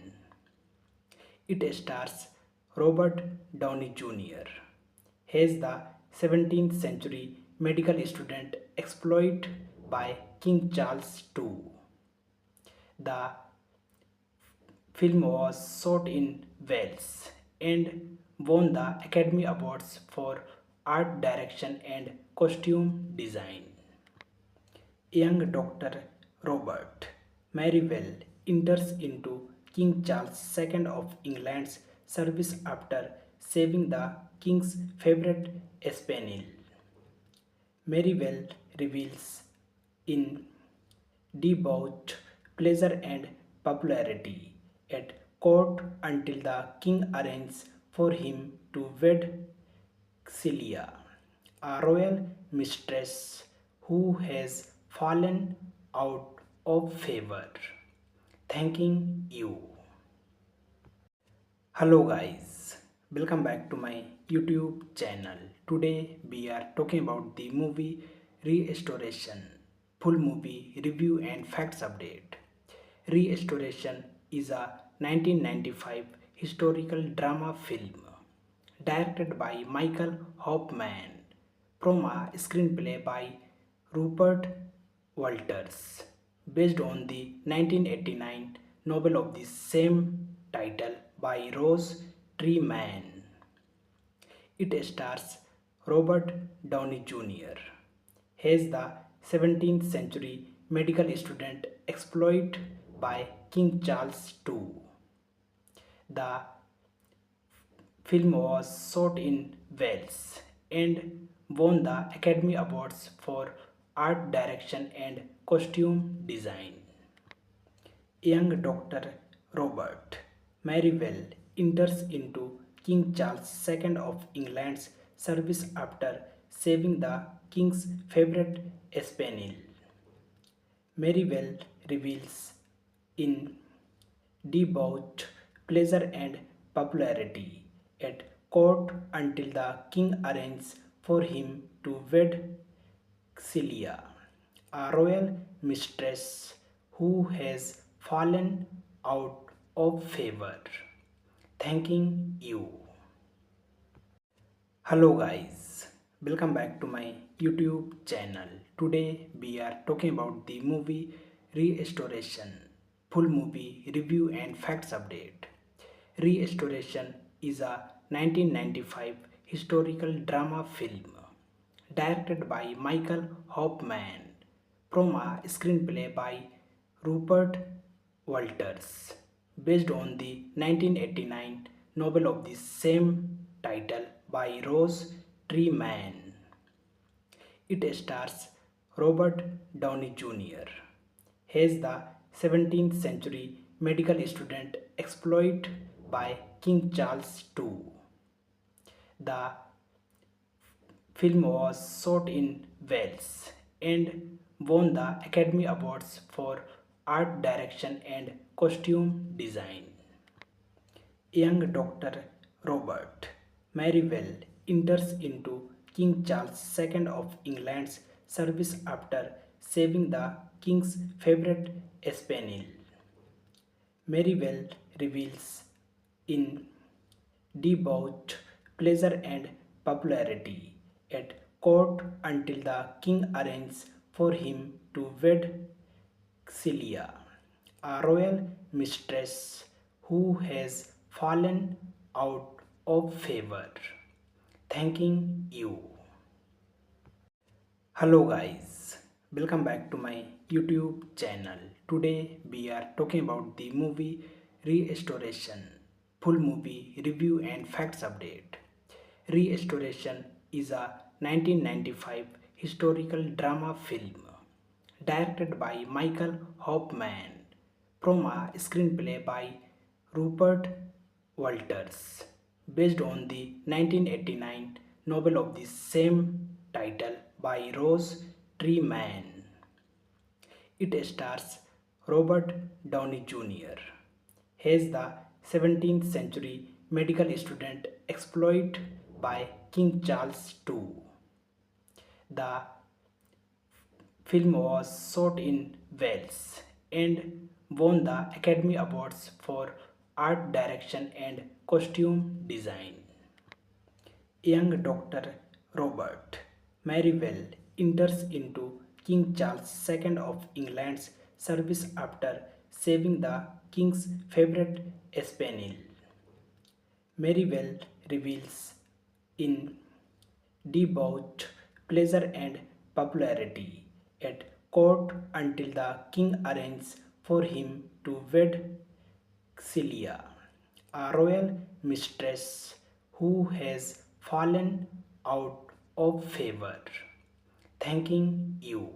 It stars Robert Downey Jr. as the 17th century medical student exploited by King Charles II. The film was shot in Wales and won the Academy Awards for art direction and costume design. Young Dr. Robert Merivale enters into King Charles II of England's service after saving the king's favorite spaniel. Merivale reveals in debauched pleasure and popularity at court until the king arranges for him to wed Celia, a royal mistress who has fallen out of favor. Thanking you. Hello guys, welcome back to my YouTube channel. Today we are talking about the movie Restoration, full movie review and facts update. Restoration is a 1995 historical drama film directed by Michael Hoffman from a screenplay by Rupert Walters, based on the 1989 novel of the same title by Rose Treeman. It stars Robert Downey Jr. as the 17th century medical student exploited by King Charles II. The film was shot in Wales and won the Academy Awards for art direction and costume design. Young Dr. Robert Merivale enters into King Charles II of England's service after saving the king's favorite spaniel. Merivale reveals in debauched pleasure and popularity at court until the king arranges for him to wed Celia, a royal mistress who has fallen out of favor. Thanking you. Hello guys, welcome back to my YouTube channel. Today we are talking about the movie Restoration, full movie review and facts update. Restoration is a 1995 historical drama film directed by Michael Hoffman from a screenplay by Rupert Walters, based on the 1989 novel of the same title by Rose Treeman. It stars Robert Downey Jr. as the 17th century medical student exploited by King Charles II. The film was shot in Wales and won the Academy Awards for art direction and costume design. Young Dr. Robert Merivale enters into King Charles II of England's service after saving the king's favorite spaniel. Merivale reveals in debauched pleasure and popularity at court until the king arranges for him to wed Celia, a royal mistress who has fallen out of favor. Thanking you. Hello guys, welcome back to my YouTube channel. Today we are talking about the movie Restoration, full movie review and facts update. Restoration is a 1995 historical drama film directed by Michael Hoffman from a screenplay by Rupert Walters, based on the 1989 novel of the same title by Rose Treeman. It stars Robert Downey Jr. as the 17th century medical student exploited by King Charles II. The film was shot in Wales and won the Academy Awards for art direction and costume design. Young Dr. Robert Merivale enters into King Charles II of England's service after saving the king's favorite spaniel. Merivale reveals in debauched pleasure and popularity at court until the king arranges for him to wed Celia, a royal mistress who has fallen out of favor. Thanking you.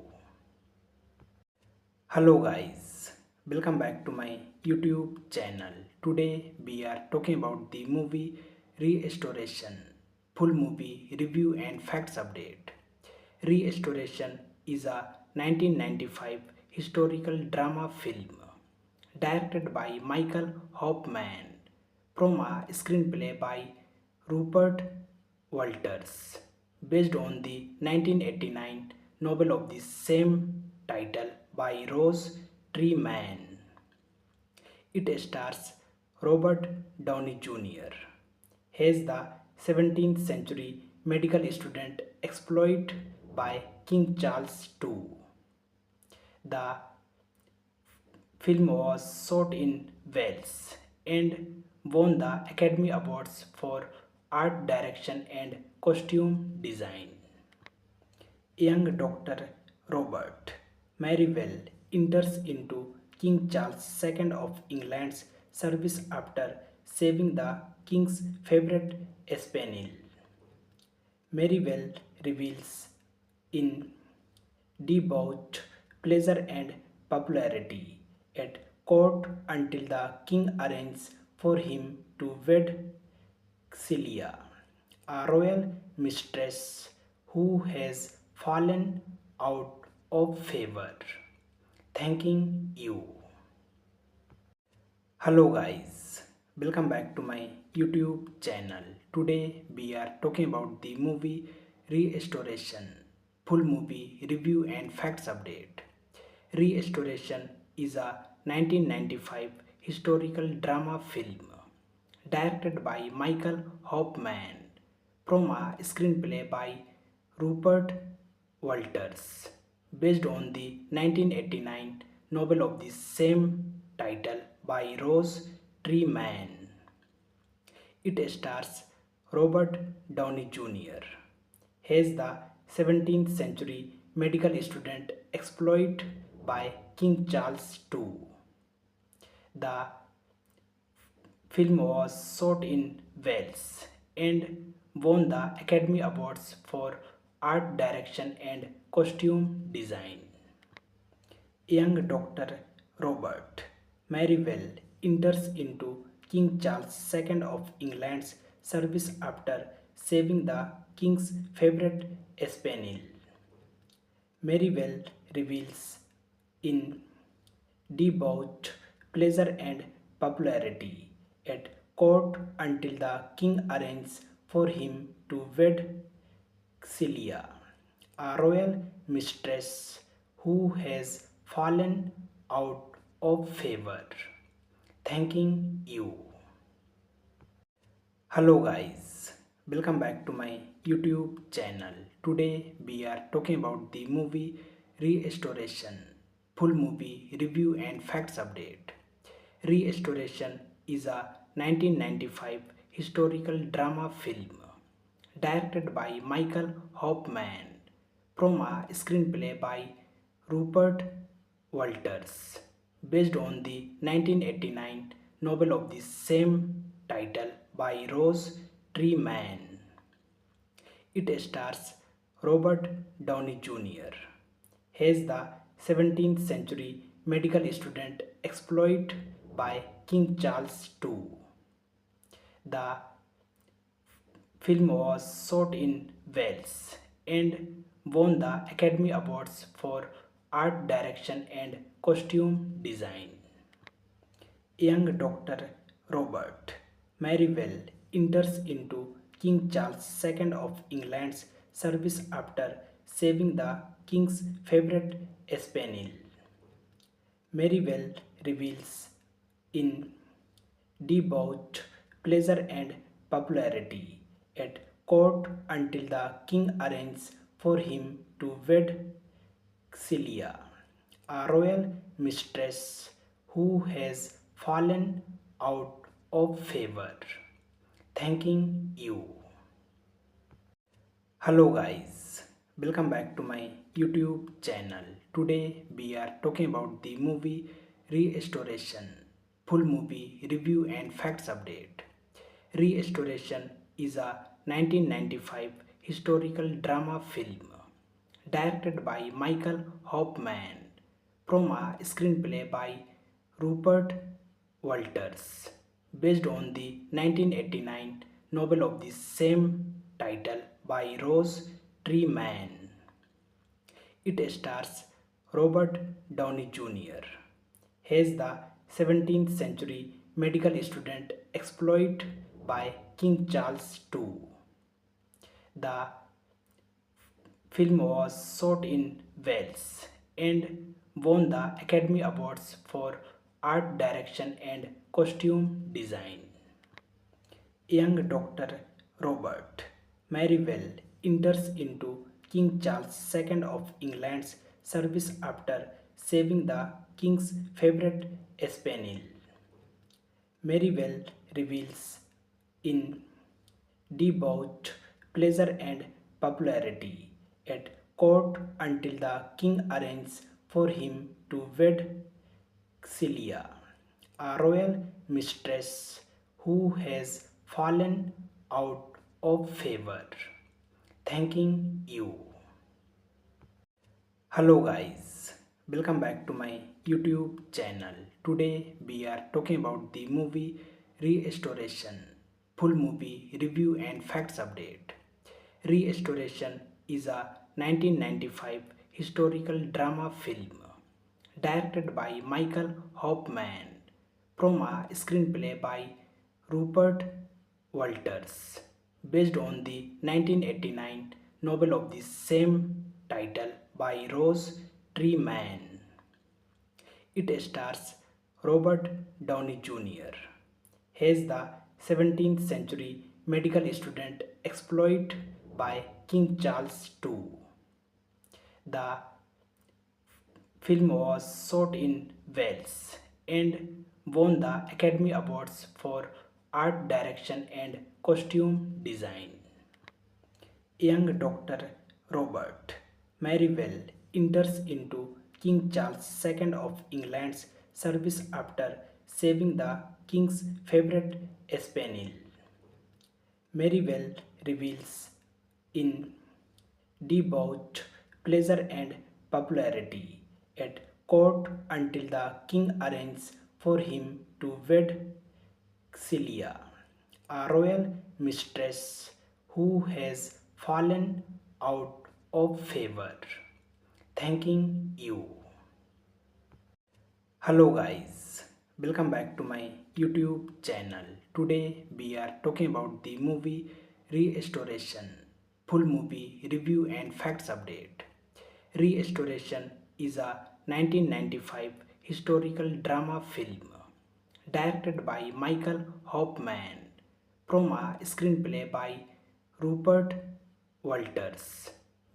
Hello guys, welcome back to my YouTube channel. Today we are talking about the movie Restoration, full movie review and facts update. Restoration is a 1995 historical drama film directed by Michael Hoffman from a screenplay by Rupert Walters, based on the 1989 novel of the same title by Rose Treeman. It stars Robert Downey Jr. as the 17th century medical student exploited by King Charles II. The film was shot in Wales and won the Academy Awards for art direction and costume design. Young Dr. Robert Merivale enters into King Charles II of England's service after saving the king's favorite spaniel. Merivale reveals in debauched pleasure and popularity at court until the king arranges for him to wed Celia, a royal mistress who has fallen out of favor. Thanking you. Hello guys, welcome back to my YouTube channel. Today we are talking about the movie Restoration, full movie review and facts update. Restoration is a 1995 historical drama film directed by Michael Hoffman from a screenplay by Rupert Walters, based on the 1989 novel of the same title by Rose Treeman. It stars Robert Downey Jr. as the 17th century medical student exploited by King Charles II. The film was shot in Wales and won the Academy Awards for art direction and costume design. Young Dr. Robert Merivale enters into King Charles II of England's service after saving the king's favorite spaniel. Merivale reveals in debauched pleasure and popularity at court until the king arranges for him to wed Celia, a royal mistress who has fallen out of favor. Thanking you. Hello guys, welcome back to my YouTube channel. Today we are talking about the movie Restoration, full movie review and facts update. Restoration is a 1995 historical drama film directed by Michael Hoffman from a screenplay by Rupert Walters, based on the 1989 novel of the same title by Rose Treeman. It stars Robert Downey Jr. as the 17th century medical student exploited by King Charles II. The film was shot in Wales and won the Academy Awards for art direction and costume design. Young Dr. Robert Merivale enters into King Charles II of England's service after saving the king's favorite spaniel. Merivale reveals in devout pleasure and popularity at court until the king arranges for him to wed Celia, a royal mistress who has fallen out of favor. Thanking you. Hello guys, welcome back to my YouTube channel. Today we are talking about the movie Restoration, full movie review and facts update. Restoration is a 1995 historical drama film directed by Michael Hoffman from a screenplay by Rupert Walters, based on the 1989 novel of the same title by Rose Treeman. It stars Robert Downey Jr. as the 17th century medical student exploited by King Charles II. The film was shot in Wales and won the Academy Awards for art direction and costume design. Young Dr. Robert Merivale enters into King Charles II of England's service after saving the king's favorite spaniel. Merivale reveals in devout pleasure and popularity at court until the king arranges for him to wed Celia, a royal mistress who has fallen out of favor. Thanking you. Hello guys, welcome back to my YouTube channel. Today we are talking about the movie Restoration, full movie review and facts update. Restoration is a 1995 historical drama film directed by Michael Hoffman from a screenplay by Rupert Walters, based on the 1989 novel of the same title by Rose Treeman. It stars Robert Downey Jr. as the 17th century medical student exploited by King Charles II. The film was shot in Wales and won the Academy Awards for art direction and costume design. Young Dr. Robert Merivale enters into King Charles II of England's service after saving the king's favorite spaniel. Merivale reveals in devout pleasure and popularity at court until the king arranges for him to wed Celia, a royal mistress who has fallen out of favor. Thanking you. Hello guys, welcome back to my YouTube channel. Today we are talking about the movie Restoration, full movie review and facts update. Restoration is a 1995 historical drama film directed by Michael Hoffman from a screenplay by Rupert Walters,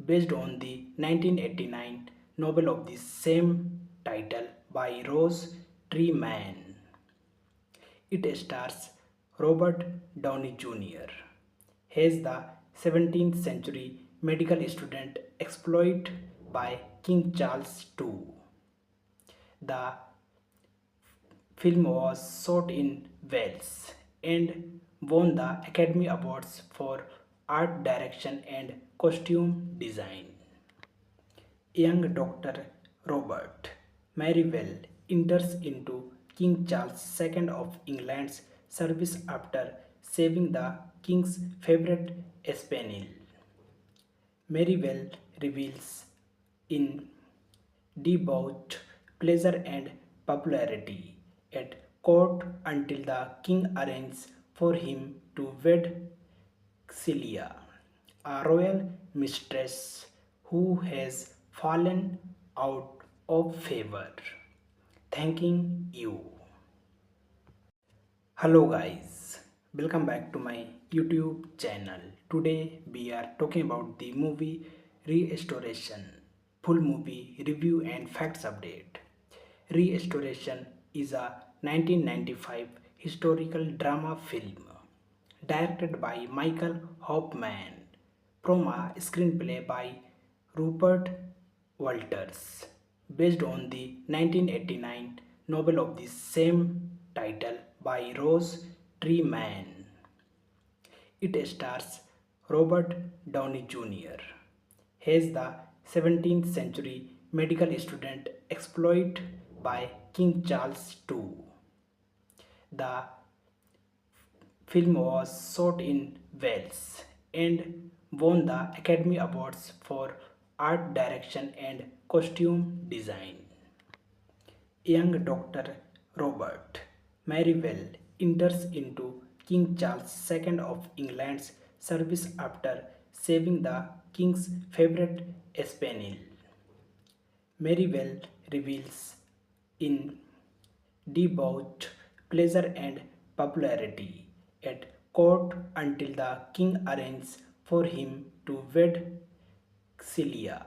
based on the 1989 novel of the same title by Rose Treeman. It stars Robert Downey Jr. as the 17th century medical student exploited by King Charles II. The film was shot in Wales and won the Academy Awards for art direction and costume design. Young Dr. Robert Merivale enters into King Charles II of England's service after saving the king's favorite spaniel. Merivale reveals in debauched pleasure and popularity at court until the king arranges for him to wed Celia, a royal mistress who has fallen out of favor. Thanking you. Hello guys, welcome back to my YouTube channel. Today we are talking about the movie Restoration, full movie review and facts update. Restoration is a 1995 historical drama film directed by Michael Hoffman from a screenplay by Rupert Walters, based on the 1989 novel of the same title by Rose Treeman. It stars Robert Downey Jr. as the 17th century medical student exploited by King Charles II. The film was shot in Wales and won the Academy Awards for art direction and costume design. Young Dr. Robert Merivale enters into King Charles II of England's service after saving the king's favorite spaniel. Merivale reveals in debauched pleasure and popularity at court until the king arranges for him to wed Celia,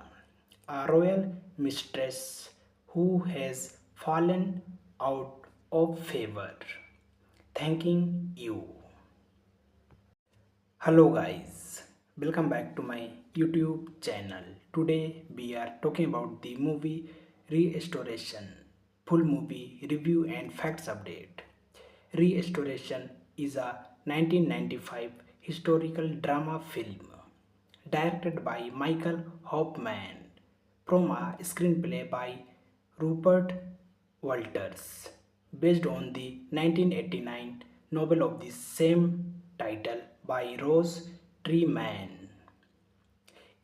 a royal mistress who has fallen out of favor. Thanking you. Hello guys, welcome back to my YouTube channel. Today we are talking about the movie Restoration, full movie review and facts update. Restoration is a 1995 historical drama film directed by Michael Hoffman from a screenplay by Rupert Walters, based on the 1989 novel of the same title by Rose Treeman.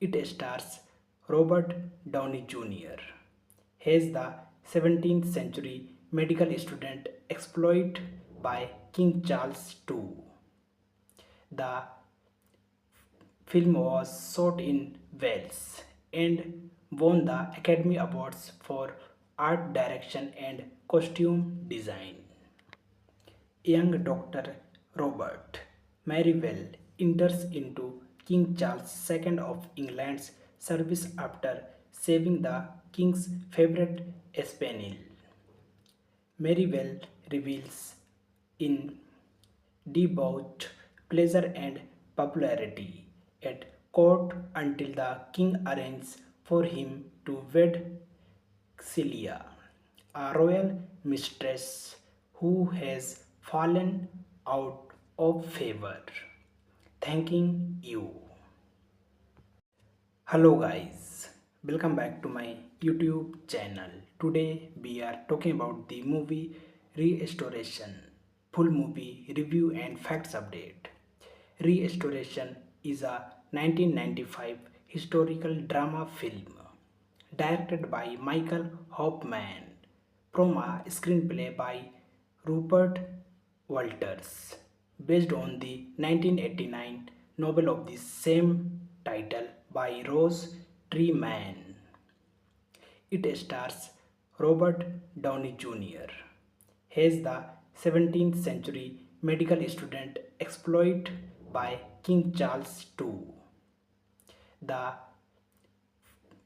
It stars Robert Downey Jr. as the 17th century medical student exploited by King Charles II. The film was shot in Wales and won the Academy Awards for art direction and costume design. Young Dr. Robert Merivale enters into King Charles II of England's service after saving the king's favorite spaniel. Merivale reveals in debauched pleasure and popularity at court until the king arranges for him to wed Celia, a royal mistress who has fallen out of favor. Thanking you. Hello guys, welcome back to my YouTube channel. Today we are talking about the movie Restoration, full movie review and facts update. Restoration is a 1995 historical drama film directed by Michael Hoffman from a screenplay by Rupert Walters, based on the 1989 novel of the same title by Rose Treeman. It stars Robert Downey Jr. as the 17th century medical student exploited by King Charles II. The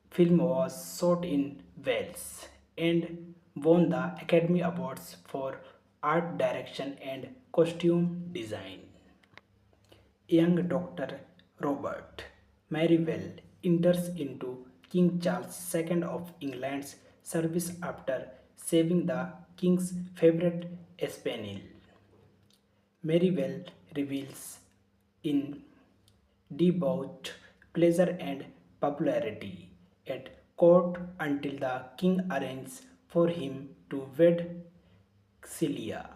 film was shot in Wales and won the Academy Awards for art direction and costume design. Young Dr. Robert Merivale enters into King Charles II of England's service after saving the king's favorite spaniel. Merivale reveals in devout pleasure and popularity at court until the king arranges for him to wed Celia,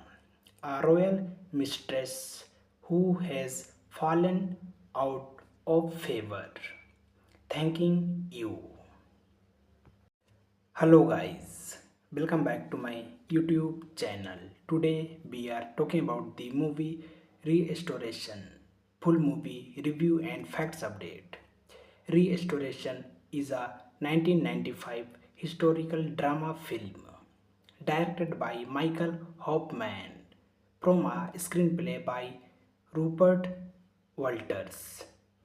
a royal mistress who has fallen out of favor. Thanking you. Hello guys, welcome back to my YouTube channel. Today we are talking about the movie Restoration, full movie review and facts update. Restoration is a 1995 historical drama film directed by Michael Hoffman from a screenplay by Rupert Walters,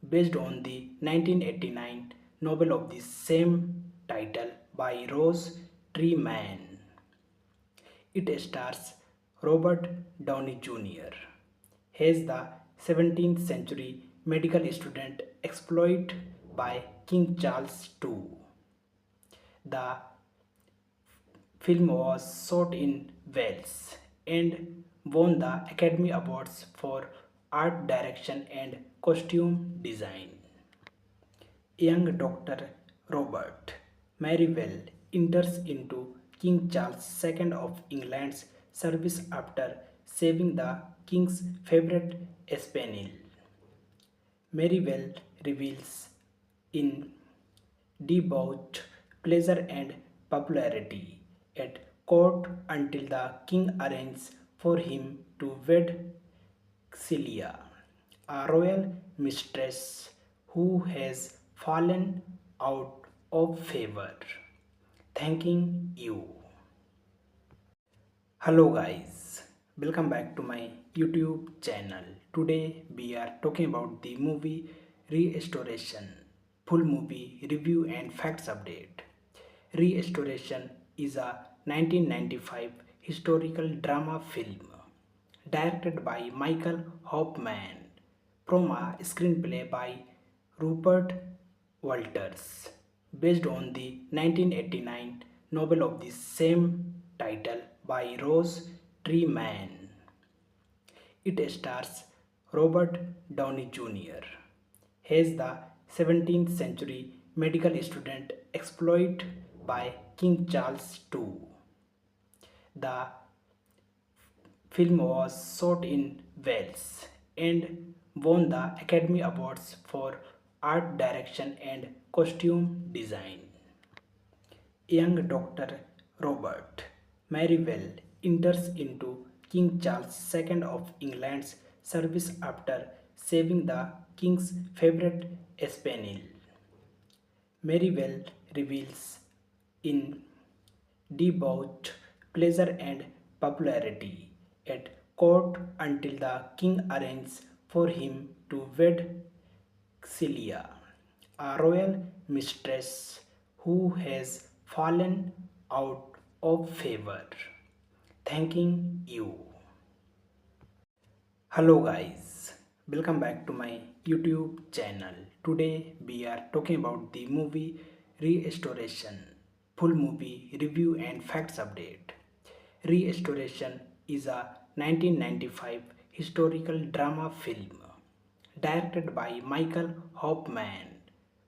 based on the 1989 novel of the same title by Rose Treeman. It stars Robert Downey Jr. as the 17th century medical student exploited by King Charles II. The film was shot in Wales and won the Academy Awards for art direction and costume design. Young Dr. Robert Merivale enters into King Charles II of England's service after saving the king's favorite spaniel. Merivale reveals in devout pleasure and popularity at court until the king arranges for him to wed Celia, a royal mistress who has fallen out of favor. Thanking you. Hello guys, welcome back to my YouTube channel. Today we are talking about the movie Restoration, full movie review and facts update. Restoration is a 1995 historical drama film directed by Michael Hoffman from a screenplay by Rupert Walters, based on the 1989 novel of the same title by Rose Treeman. It stars Robert Downey Jr. as the 17th century medical student exploited by King Charles II. The film was shot in Wales and won the Academy Awards for art direction and costume design. Young Dr. Robert Merivale enters into King Charles II of England's service after saving the king's favorite spaniel. Merivale reveals in devout pleasure and popularity at court until the king arranges for him to wed Celia, a royal mistress who has fallen out of favor. Thanking you. Hello guys, welcome back to my YouTube channel. Today we are talking about the movie Restoration, full movie review and facts update. Restoration is a 1995 historical drama film directed by Michael Hoffman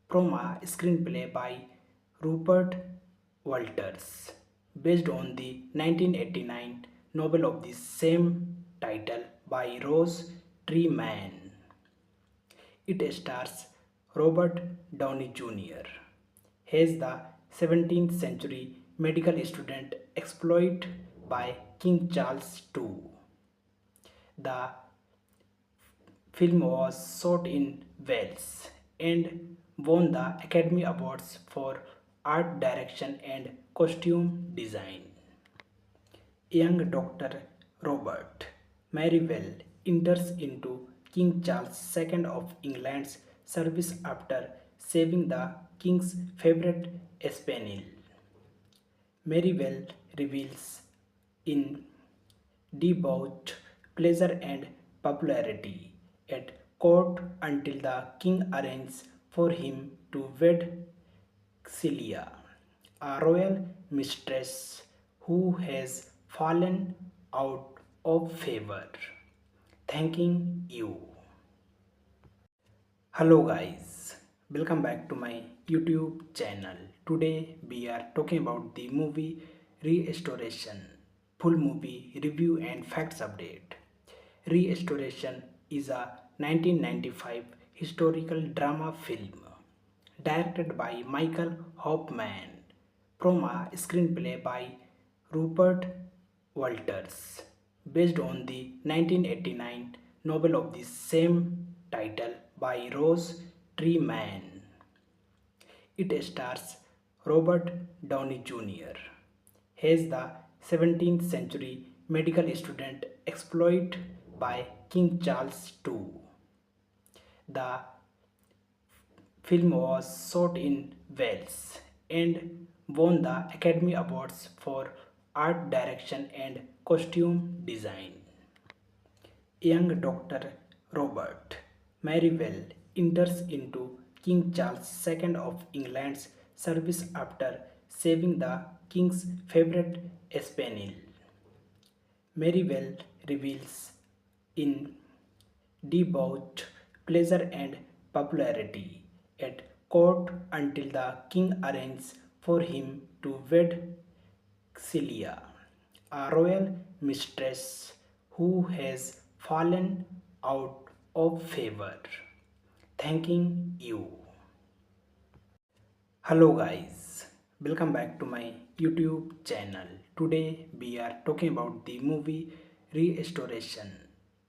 from a screenplay by Rupert Walters, based on the 1989 novel of the same title by Rose Treeman. It stars Robert Downey Jr. as the 17th century medical student exploited by King Charles II. The film was shot in Wales and won the Academy Awards for art direction and costume design. Young Dr. Robert Marivelle enters into King Charles II of England's service after saving the king's favorite spaniel. Marivelle reveals in debauched pleasure and popularity at court until the king arranges for him to wed Celia, a royal mistress who has fallen out of favor. Thanking you. Hello guys, welcome back to my YouTube channel. Today we are talking about the movie Restoration, full movie review and facts update. Restoration is a 1995 historical drama film directed by Michael Hoffman from a screenplay by Rupert Walters, based on the 1989 novel of the same title by Rose Treeman. It stars Robert Downey Jr. as the 17th century medical student exploited by King Charles II. The film was shot in Wales and won the Academy Awards for art direction and costume design. Young Dr. Robert Marivelle enters into King Charles II of England's service after saving the king's favorite spaniel. Marivelle reveals in debauched pleasure and popularity at court until the king arranges for him to wed Celia, a royal mistress who has fallen out of favor. Thanking you. Hello guys, welcome back to my YouTube channel. Today we are talking about the movie Restoration,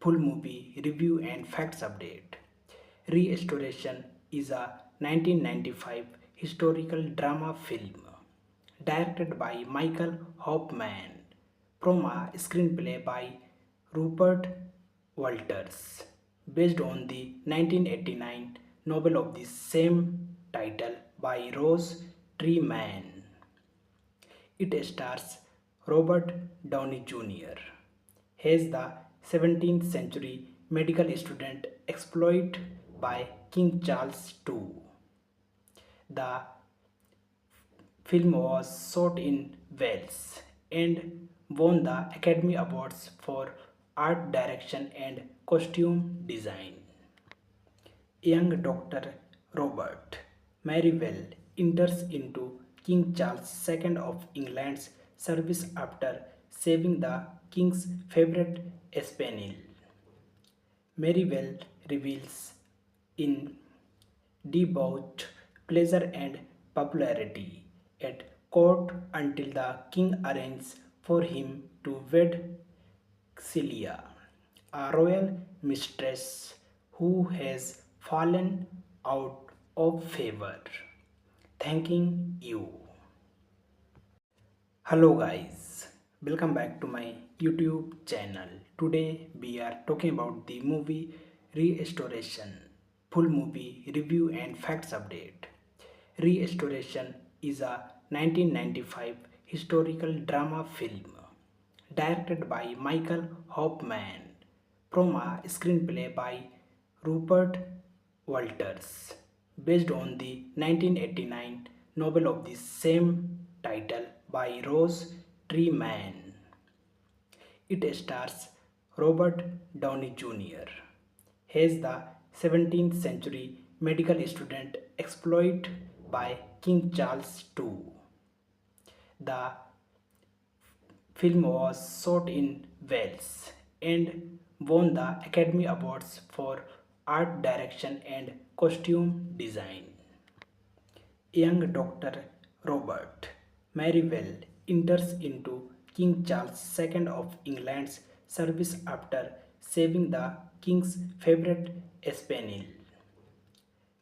full movie review and facts update. Restoration is a 1995 historical drama film directed by Michael Hoffman from a screenplay by Rupert Walters, based on the 1989 novel of the same title by Rose Treeman. It stars Robert Downey Jr. as the 17th century medical student exploited by King Charles II. The film was shot in Wales and won the Academy Awards for art direction and costume design. Young Dr. Robert Marivelle enters into King Charles II of England's service after saving the king's favorite spaniel. Marivelle reveals in debauched pleasure and popularity at court until the king arranges for him to wed Celia, a royal mistress who has fallen out of favor. Thanking you. Hello guys, welcome back to my YouTube channel. Today we are talking about the movie Restoration, full movie review and facts update. Restoration is a 1995 historical drama film directed by Michael Hoffman from a screenplay by Rupert Walters, based on the 1989 novel of the same title by Rose Treeman. It stars Robert Downey Jr. as the 17th century medical student exploited by King Charles II. The film was shot in Wales and won the Academy Awards for art direction and costume design. Young Dr. Robert Marivelle enters into King Charles II of England's service after saving the king's favorite spaniel.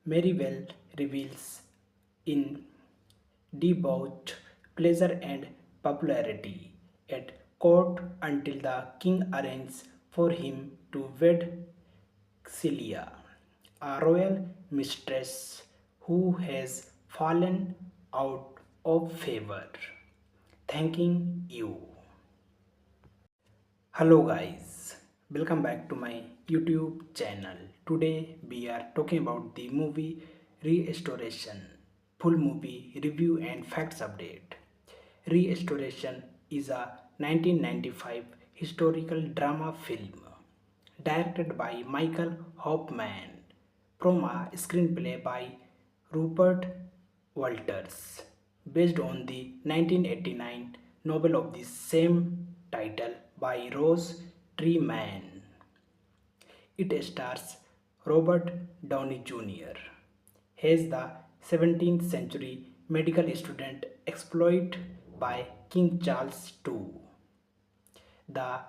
Marivelle reveals in debauched pleasure and popularity at court until the king arranges for him to wed Celia, a royal mistress who has fallen out of favor. Thanking you. Hello guys, welcome back to my YouTube channel. Today we are talking about the movie Restoration, full movie review and facts update. Restoration is a 1995 historical drama film directed by Michael Hoffman from a screenplay by Rupert Walters, based on the 1989 novel of the same title by Rose Treeman. It stars Robert Downey Jr. as the 17th century medical student exploited by King Charles II. The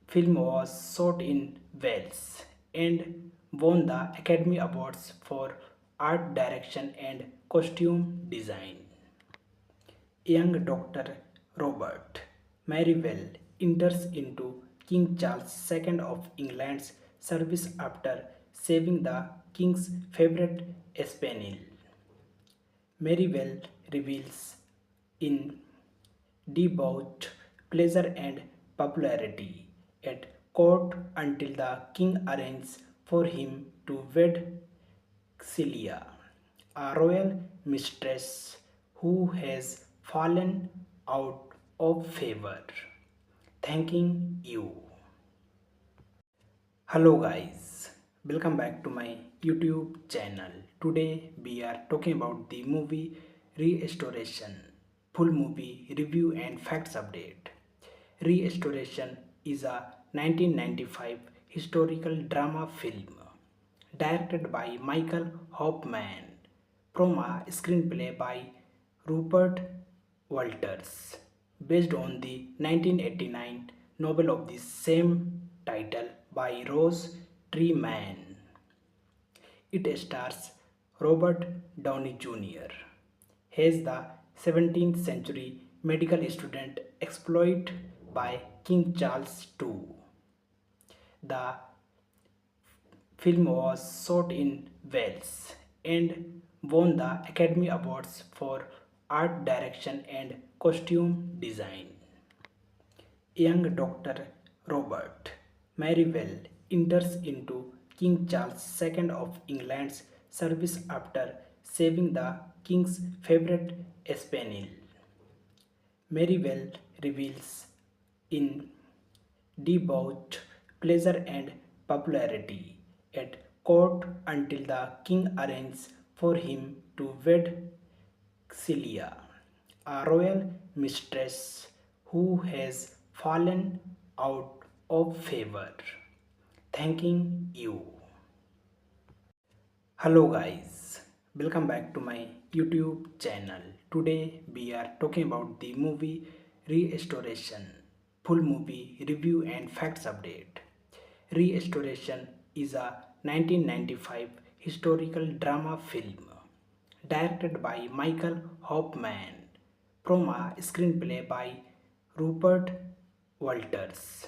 film was shot in Wales and won the Academy Awards for art direction and costume design. Young Dr. Robert Merivale enters into King Charles II of England's service after saving the king's favorite spaniel. Merivale reveals in debauched pleasure and popularity at court until the king arranges for him to wed Celia, a royal mistress who has fallen out of favor. Thanking you. Hello guys, welcome back to my YouTube channel. Today we are talking about the movie Restoration, full movie review and facts update. Restoration is a 1995 historical drama film directed by Michael Hoffman from a screenplay by Rupert Walters, based on the 1989 novel of the same title by Rose Treeman. It stars Robert Downey Jr. as the 17th century medical student exploited by King Charles II. The film was shot in Wales and won the Academy Awards for art direction and costume design. Young Dr. Robert Merivale enters into King Charles II of England's service after saving the king's favorite spaniel. Merivale reveals in debauched pleasure and popularity at court until the king arranges for him to wed Celia, a royal mistress who has fallen out of favor. Thanking you. Hello guys, welcome back to my YouTube channel. Today we are talking about the movie Restoration, full movie review and facts update. Restoration is a 1995 historical drama film directed by Michael Hoffman from a screenplay by Rupert Walters,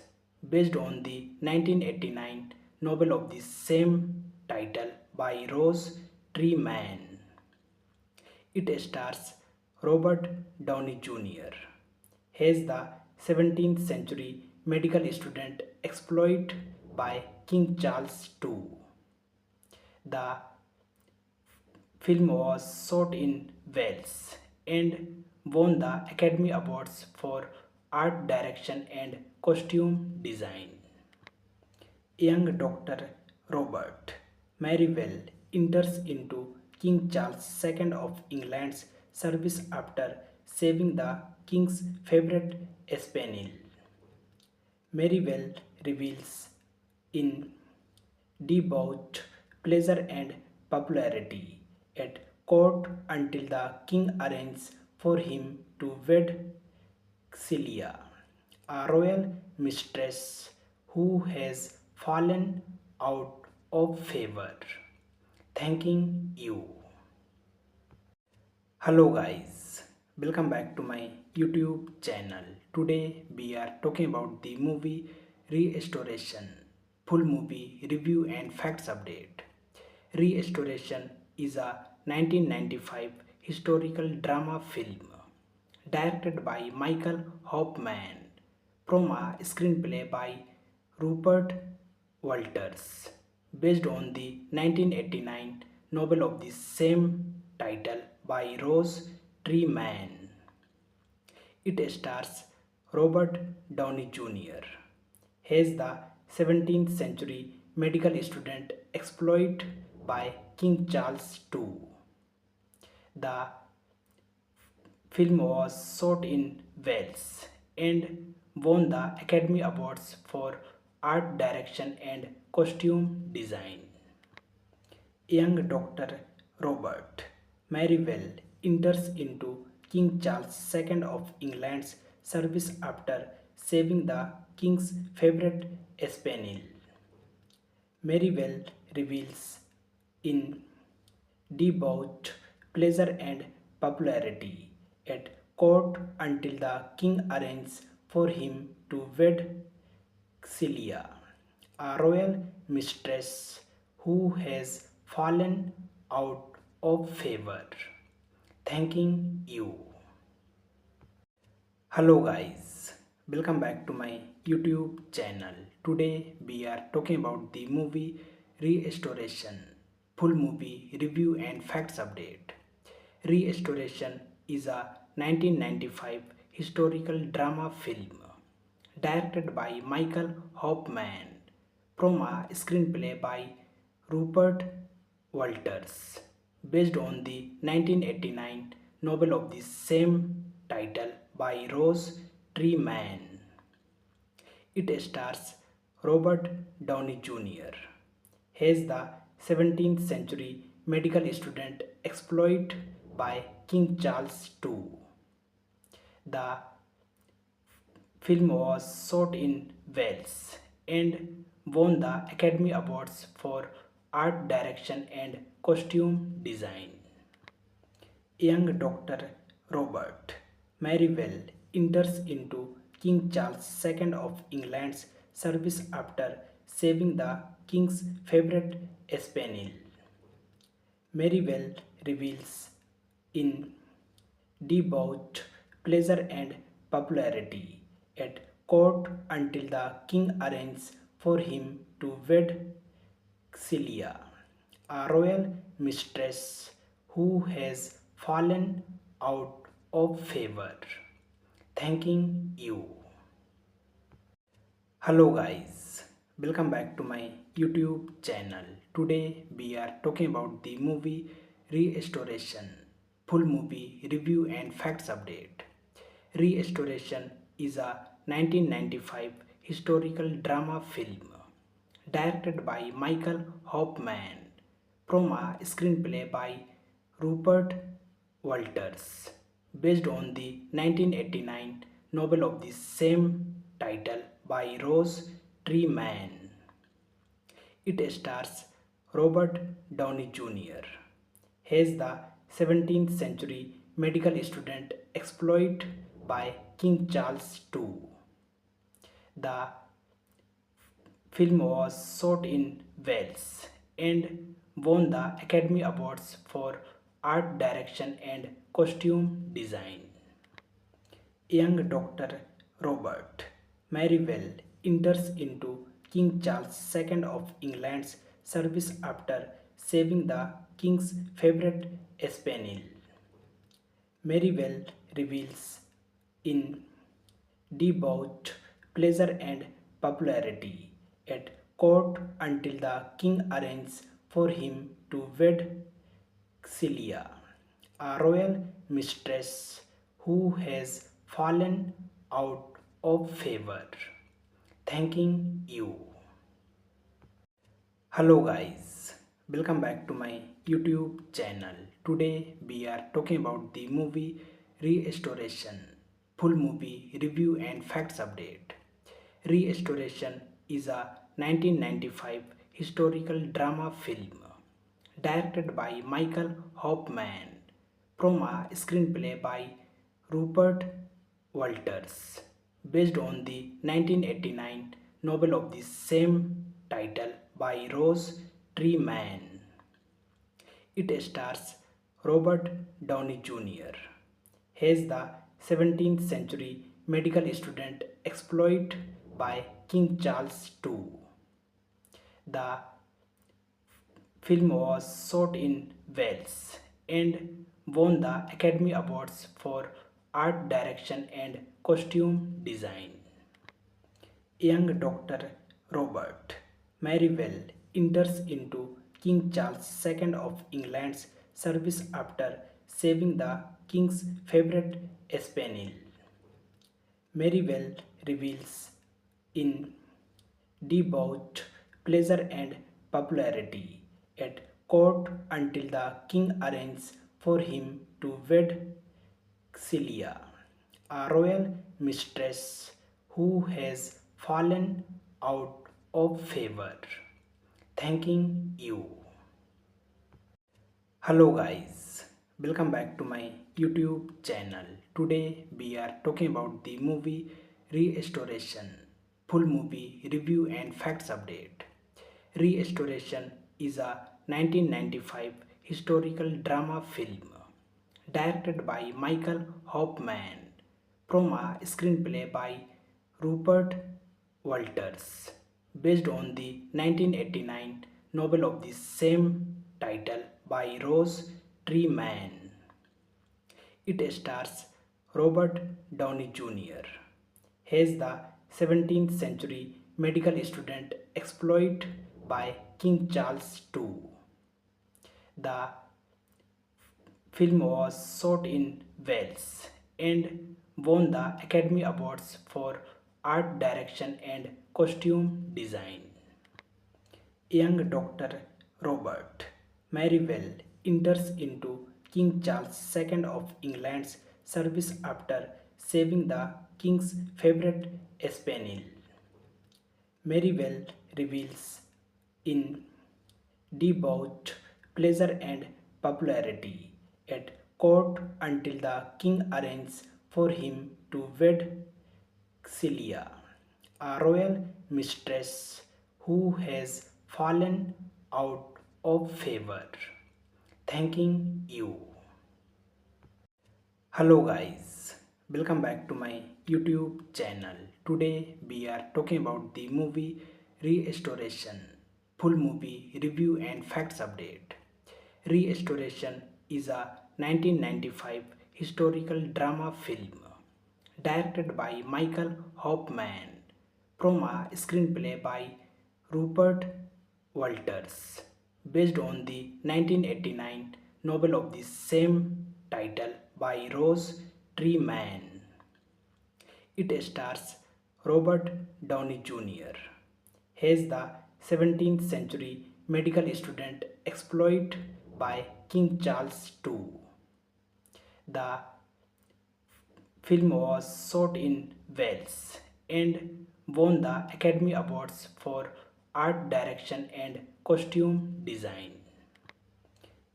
based on the 1989 novel of the same title by Rose Treeman. It stars Robert Downey Jr. as the 17th century medical student exploited by King Charles II. The film was shot in Wales and won the Academy Awards for art direction and costume design. Young Dr. Robert Merivale enters into King Charles II of England's service after saving the king's favorite spaniel. Merivale reveals in debauched pleasure and popularity at court until the king arranges for him to wed Celia, a royal mistress who has fallen out of favor. Thanking you. Hello guys, welcome back to my YouTube channel. Today we are talking about the movie Restoration, full movie review and facts update. Restoration is a 1995 historical drama film directed by Michael Hoffman from a screenplay by Rupert Walters, based on the 1989 novel of the same title by Rose Treeman. It stars Robert Downey Jr. as the 17th century medical student exploited by King Charles II. The film was shot in Wales and won the Academy Awards for art direction and costume design. Young Dr. Robert Merivale enters into King Charles II of England's service after saving the king's favorite spaniel. Merivale reveals in debauched pleasure and popularity at court until the king arranges for him to wed Celia, a royal mistress who has fallen out of favor. Thanking you. Hello guys, welcome back to my YouTube channel. Today we are talking about the movie Restoration, full movie review and facts update. Restoration is a 1995 historical drama film directed by Michael Hoffman from a screenplay by Rupert Walters, based on the 1989 novel of the same title by Rose Treeman. It stars Robert Downey Jr. as the 17th century medical student exploited by King Charles II. The film was shot in Wales and won the Academy Awards for art direction and costume design. Young Dr. Robert Merivale enters into King Charles II of England's service after saving the king's favorite spaniel. Merivale reveals in debauched pleasure and popularity at court until the king arranges for him to wed Celia, a royal mistress who has fallen out of favor. Thanking you. Hello guys, welcome back to my YouTube channel. Today we are talking about the movie Restoration, full movie review and facts update. Restoration is a 1995 historical drama film directed by Michael Hoffman from a screenplay by Rupert Walters, based on the 1989 novel of the same title by Rose Treeman. It stars Robert Downey Jr. as the 17th century medical student exploited by King Charles II. The film was shot in Wales and won the Academy Awards for art direction and costume design. Young Dr. Robert Merivale enters into King Charles II of England's service after saving the king's favorite spaniel. Merivale reveals in debauched pleasure and popularity at court until the king arranges for him to wed Celia, a royal mistress who has fallen out of favor. Thanking you. Hello guys, welcome back to my YouTube channel. Today we are talking about the movie Restoration, full movie review and facts update. Restoration is a 1995 historical drama film directed by Michael Hoffman from a screenplay by Rupert Walters, based on the 1989 novel of the same title by Rose Treeman. It stars Robert Downey Jr. as the 17th century medical student exploited by King Charles II. The film was shot in Wales and won the Academy Awards for art direction and costume design. Young Dr. Robert Merivale enters into King Charles II of England's service after saving the king's favorite spaniel. Merivale reveals in debauched pleasure and popularity at court until the king arranges for him to wed Celia, a royal mistress who has fallen out of favor. Thanking you. Hello guys, welcome back to my YouTube channel. Today we are talking about the movie Restoration, full movie review and facts update. Restoration is a 1995 historical drama film directed by Michael Hoffman from a screenplay by Rupert Walters, based on the 1989 novel of the same title by Rose Treeman. It stars Robert Downey Jr. as the 17th century medical student exploited by King Charles II. The film was shot in Wales and won the Academy Awards for art direction and costume design. Young Dr. Robert Merivale enters into King Charles II of England's service after saving the king's favorite spaniel. Merivale reveals in debauched pleasure and popularity at court until the king arranges for him to wed Celia, a royal mistress who has fallen out of favor. Thanking you. Hello guys, welcome back to my YouTube channel. Today we are talking about the movie Restoration, full movie review and facts update. Restoration is a 1995 historical drama film directed by Michael Hoffman from a screenplay by Rupert Walters, based on the 1989 novel of the same title by Rose Treeman. It stars Robert Downey Jr. as the 17th century medical student exploited by King Charles II. The film was shot in Wales and won the Academy Awards for art direction and costume design.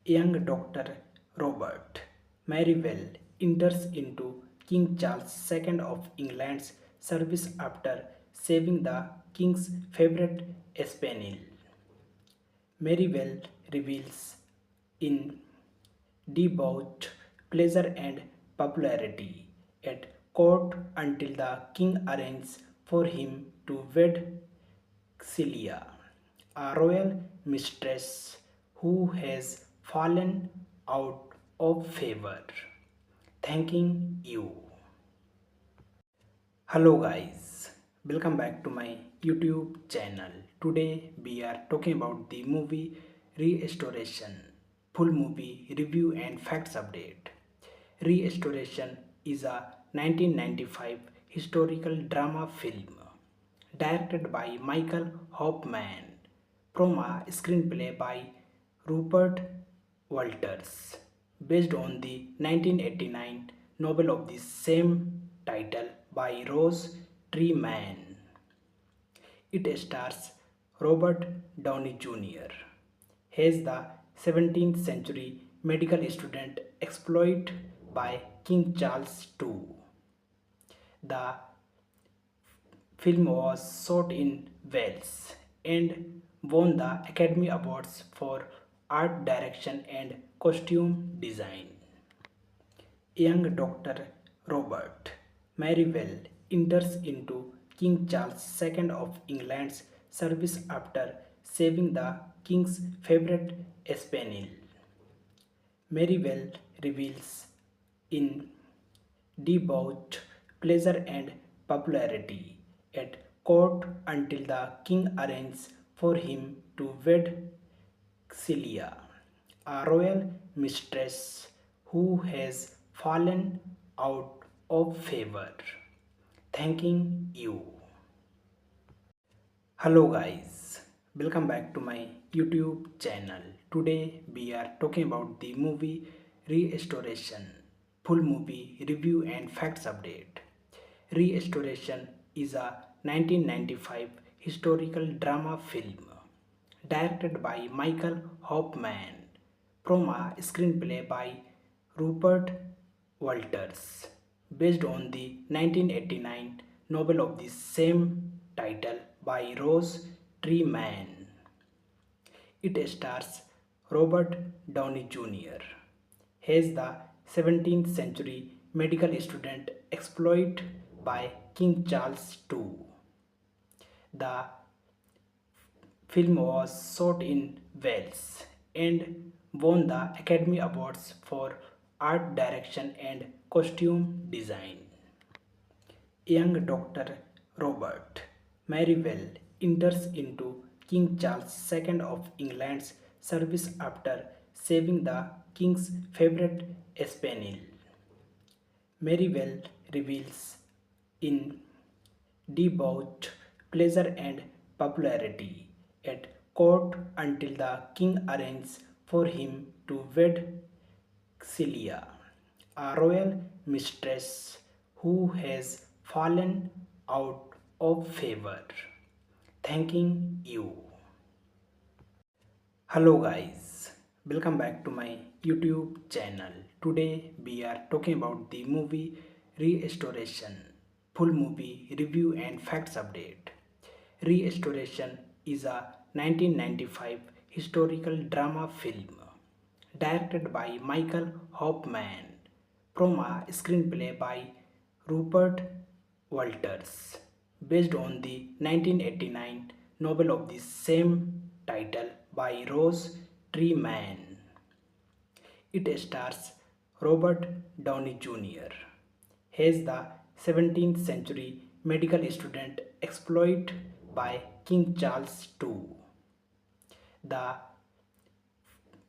Young Dr. Robert Merivale enters into King Charles II of England's service after saving the king's favorite spaniel. Merivale reveals in debauched pleasure and popularity at court until the king arranges for him to wed Celia, a royal mistress who has fallen out of favor. Thanking you. Hello guys, welcome back to my YouTube channel. Today we are talking about the movie Restoration, full movie review and facts update. Restoration is a 1995 historical drama film directed by Michael Hoffman from a screenplay by Rupert Walters, based on the 1989 novel of the same title by Rose Treeman. It stars Robert Downey Jr. as the 17th century medical student exploited by King Charles II. The film was shot in Wales and won the Academy Awards for art direction and costume design. Young Dr. Robert Marivelle enters into King Charles II of England's service after saving the king's favorite spaniel. Marivelle reveals in debauched pleasure and popularity at court until the king arranges for him to wed Celia, a royal mistress who has fallen out of favor. Thanking you. Hello guys, welcome back to my YouTube channel. Today we are talking about the movie Restoration, full movie review and facts update. Restoration is a 1995 historical drama film directed by Michael Hoffman from a screenplay by Rupert Walters, based on the 1989 novel of the same title by Rose Treeman. It stars Robert Downey Jr. as the 17th century medical student exploited by King Charles II. The film was shot in Wales and won the Academy Awards for art direction and costume design. Young Dr. Robert Marivelle enters into King Charles II of England's service after saving the king's favorite spaniel. Marivelle reveals in debauched pleasure and popularity at court until the king arranges for him to wed Celia, a royal mistress who has fallen out of favor. Thanking you. Hello guys, welcome back to my YouTube channel. Today we are talking about the movie Restoration, full movie review and facts update. Restoration is a 1995 historical drama film directed by Michael Hoffman from a screenplay by Rupert Walters, based on the 1989 novel of the same title by Rose Treeman. It stars Robert Downey Jr. as the 17th century medical student exploited by King Charles II. The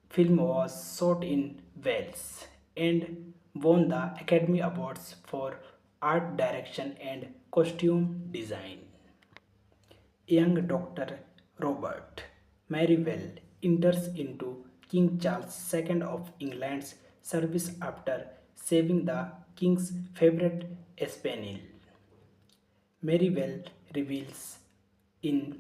film was shot in Wales and won the Academy Awards for art direction and costume design. Young Dr. Robert Marivelle enters into King Charles II of England's service after saving the king's favorite spaniel. Marivelle reveals in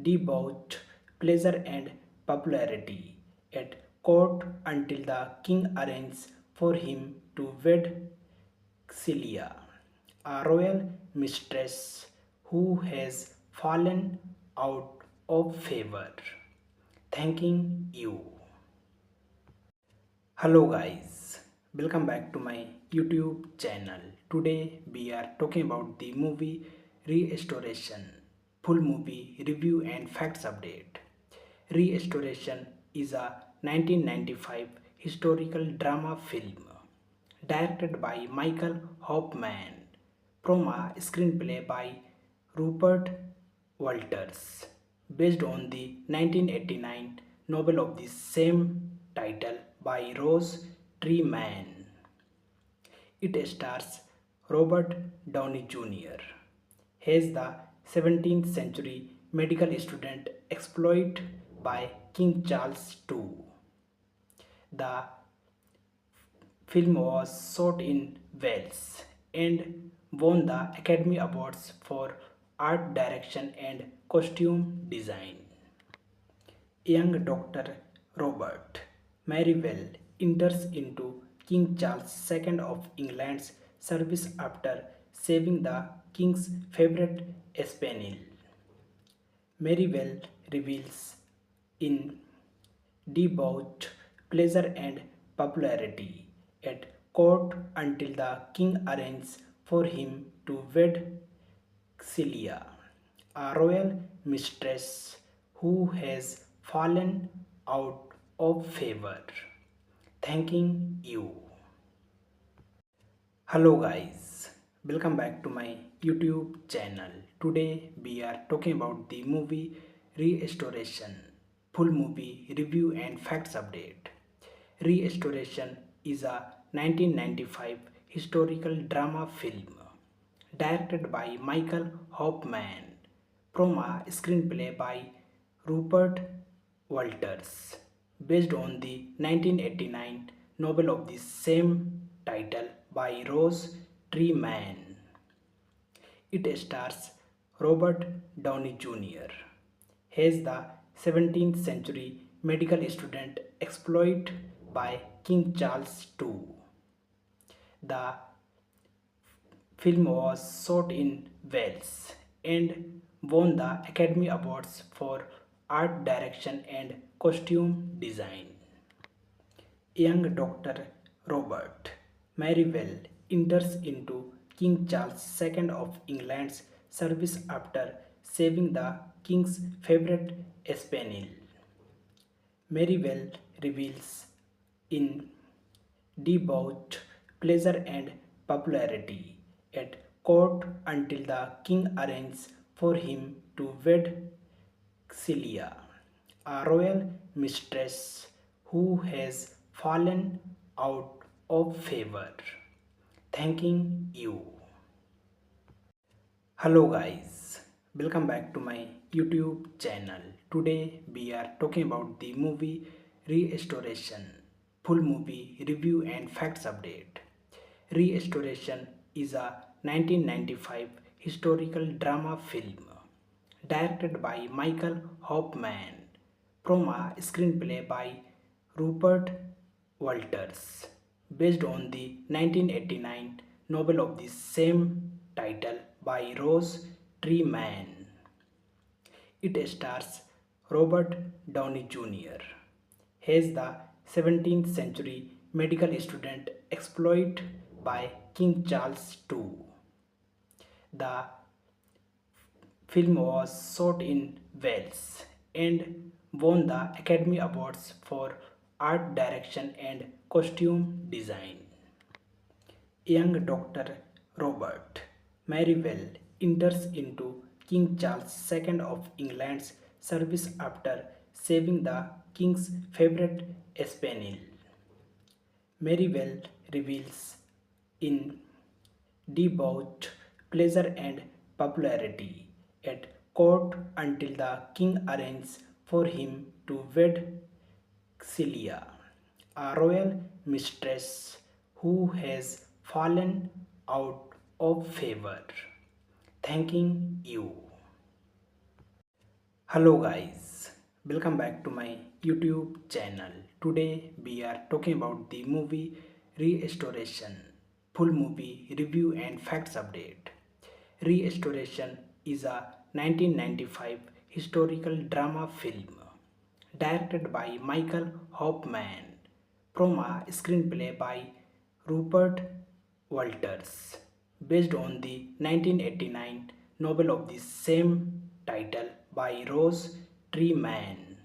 debauched pleasure and popularity at court until the king arranges for him to wed Celia, a royal mistress who has fallen out of favor. Thanking you. Hello guys, welcome back to my YouTube channel. Today we are talking about the movie Restoration, full movie review and facts update. Restoration is a 1995 historical drama film directed by Michael Hoffman from a screenplay by Rupert Walters, based on the 1989 novel of the same title by Rose Treeman. It stars Robert Downey Jr. as the 17th century medical student exploited by King Charles II. The film was shot in Wales and won the Academy Awards for art direction and costume design. Young Dr. Robert Marivelle enters into King Charles II of England's service after saving the king's favorite spaniel. Merivale revels in debauched pleasure and popularity at court until the king arranges for him to wed Celia, a royal mistress who has fallen out of favor. Thanking you. Hello guys, welcome back to my YouTube channel. Today we are talking about the movie Restoration, full movie review and facts update. Restoration is a 1995 historical drama film directed by Michael Hoffman from a screenplay by Rupert Walters, based on the 1989 novel of the same title by Rose Treeman. It stars Robert Downey Jr. as the 17th century medical student exploited by King Charles II. The film was shot in Wales and won the Academy Awards for art direction and costume design. Young Dr. Robert Merivale enters into King Charles II of England's service after saving the king's favorite spaniel. Merivale revels in debauched pleasure and popularity at court until the king arranges for him to wed Celia, a royal mistress who has fallen out of favor. Thanking you. Hello guys, welcome back to my YouTube channel. Today we are talking about the movie Restoration, full movie review and facts update. Restoration is a 1995 historical drama film directed by Michael Hoffman from a screenplay by Rupert Walters, based on the 1989 novel of the same title by Rose Treeman. It stars Robert Downey Jr. as the 17th century medical student exploited by King Charles II. The film was shot in Wales and won the Academy Awards for art direction and costume design. Young Dr. Robert Merivale enters into King Charles II of England's service after saving the king's favorite spaniel. Merivale revels in debauched pleasure and popularity at court until the king arranges for him to wed Celia, a royal mistress who has fallen out of favor. Thanking you. Hello guys, welcome back to my YouTube channel. Today we are talking about the movie Restoration, full movie review and facts update. Restoration is a 1995 historical drama film directed by Michael Hoffman from a screenplay by Rupert Walters, based on the 1989 novel of the same title by Rose Treeman.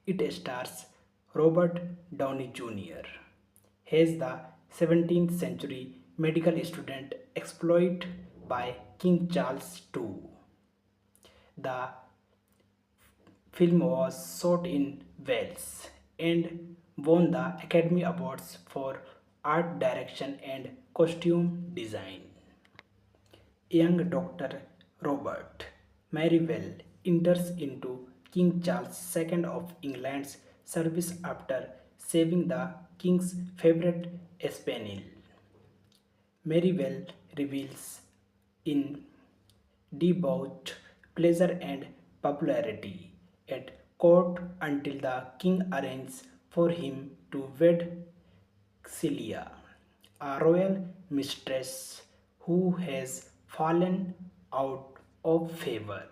It stars Robert Downey Jr. as the 17th century medical student exploited by King Charles II. The film was shot in Wales and won the Academy Awards for art direction and costume design. Young Dr. Robert Merivale enters into King Charles II of England's service after saving the king's favorite spaniel. Merivale revels in debauched pleasure and popularity at court until the king arranges for him to wed Celia, a royal mistress who has fallen out of favor.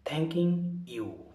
Thanking you.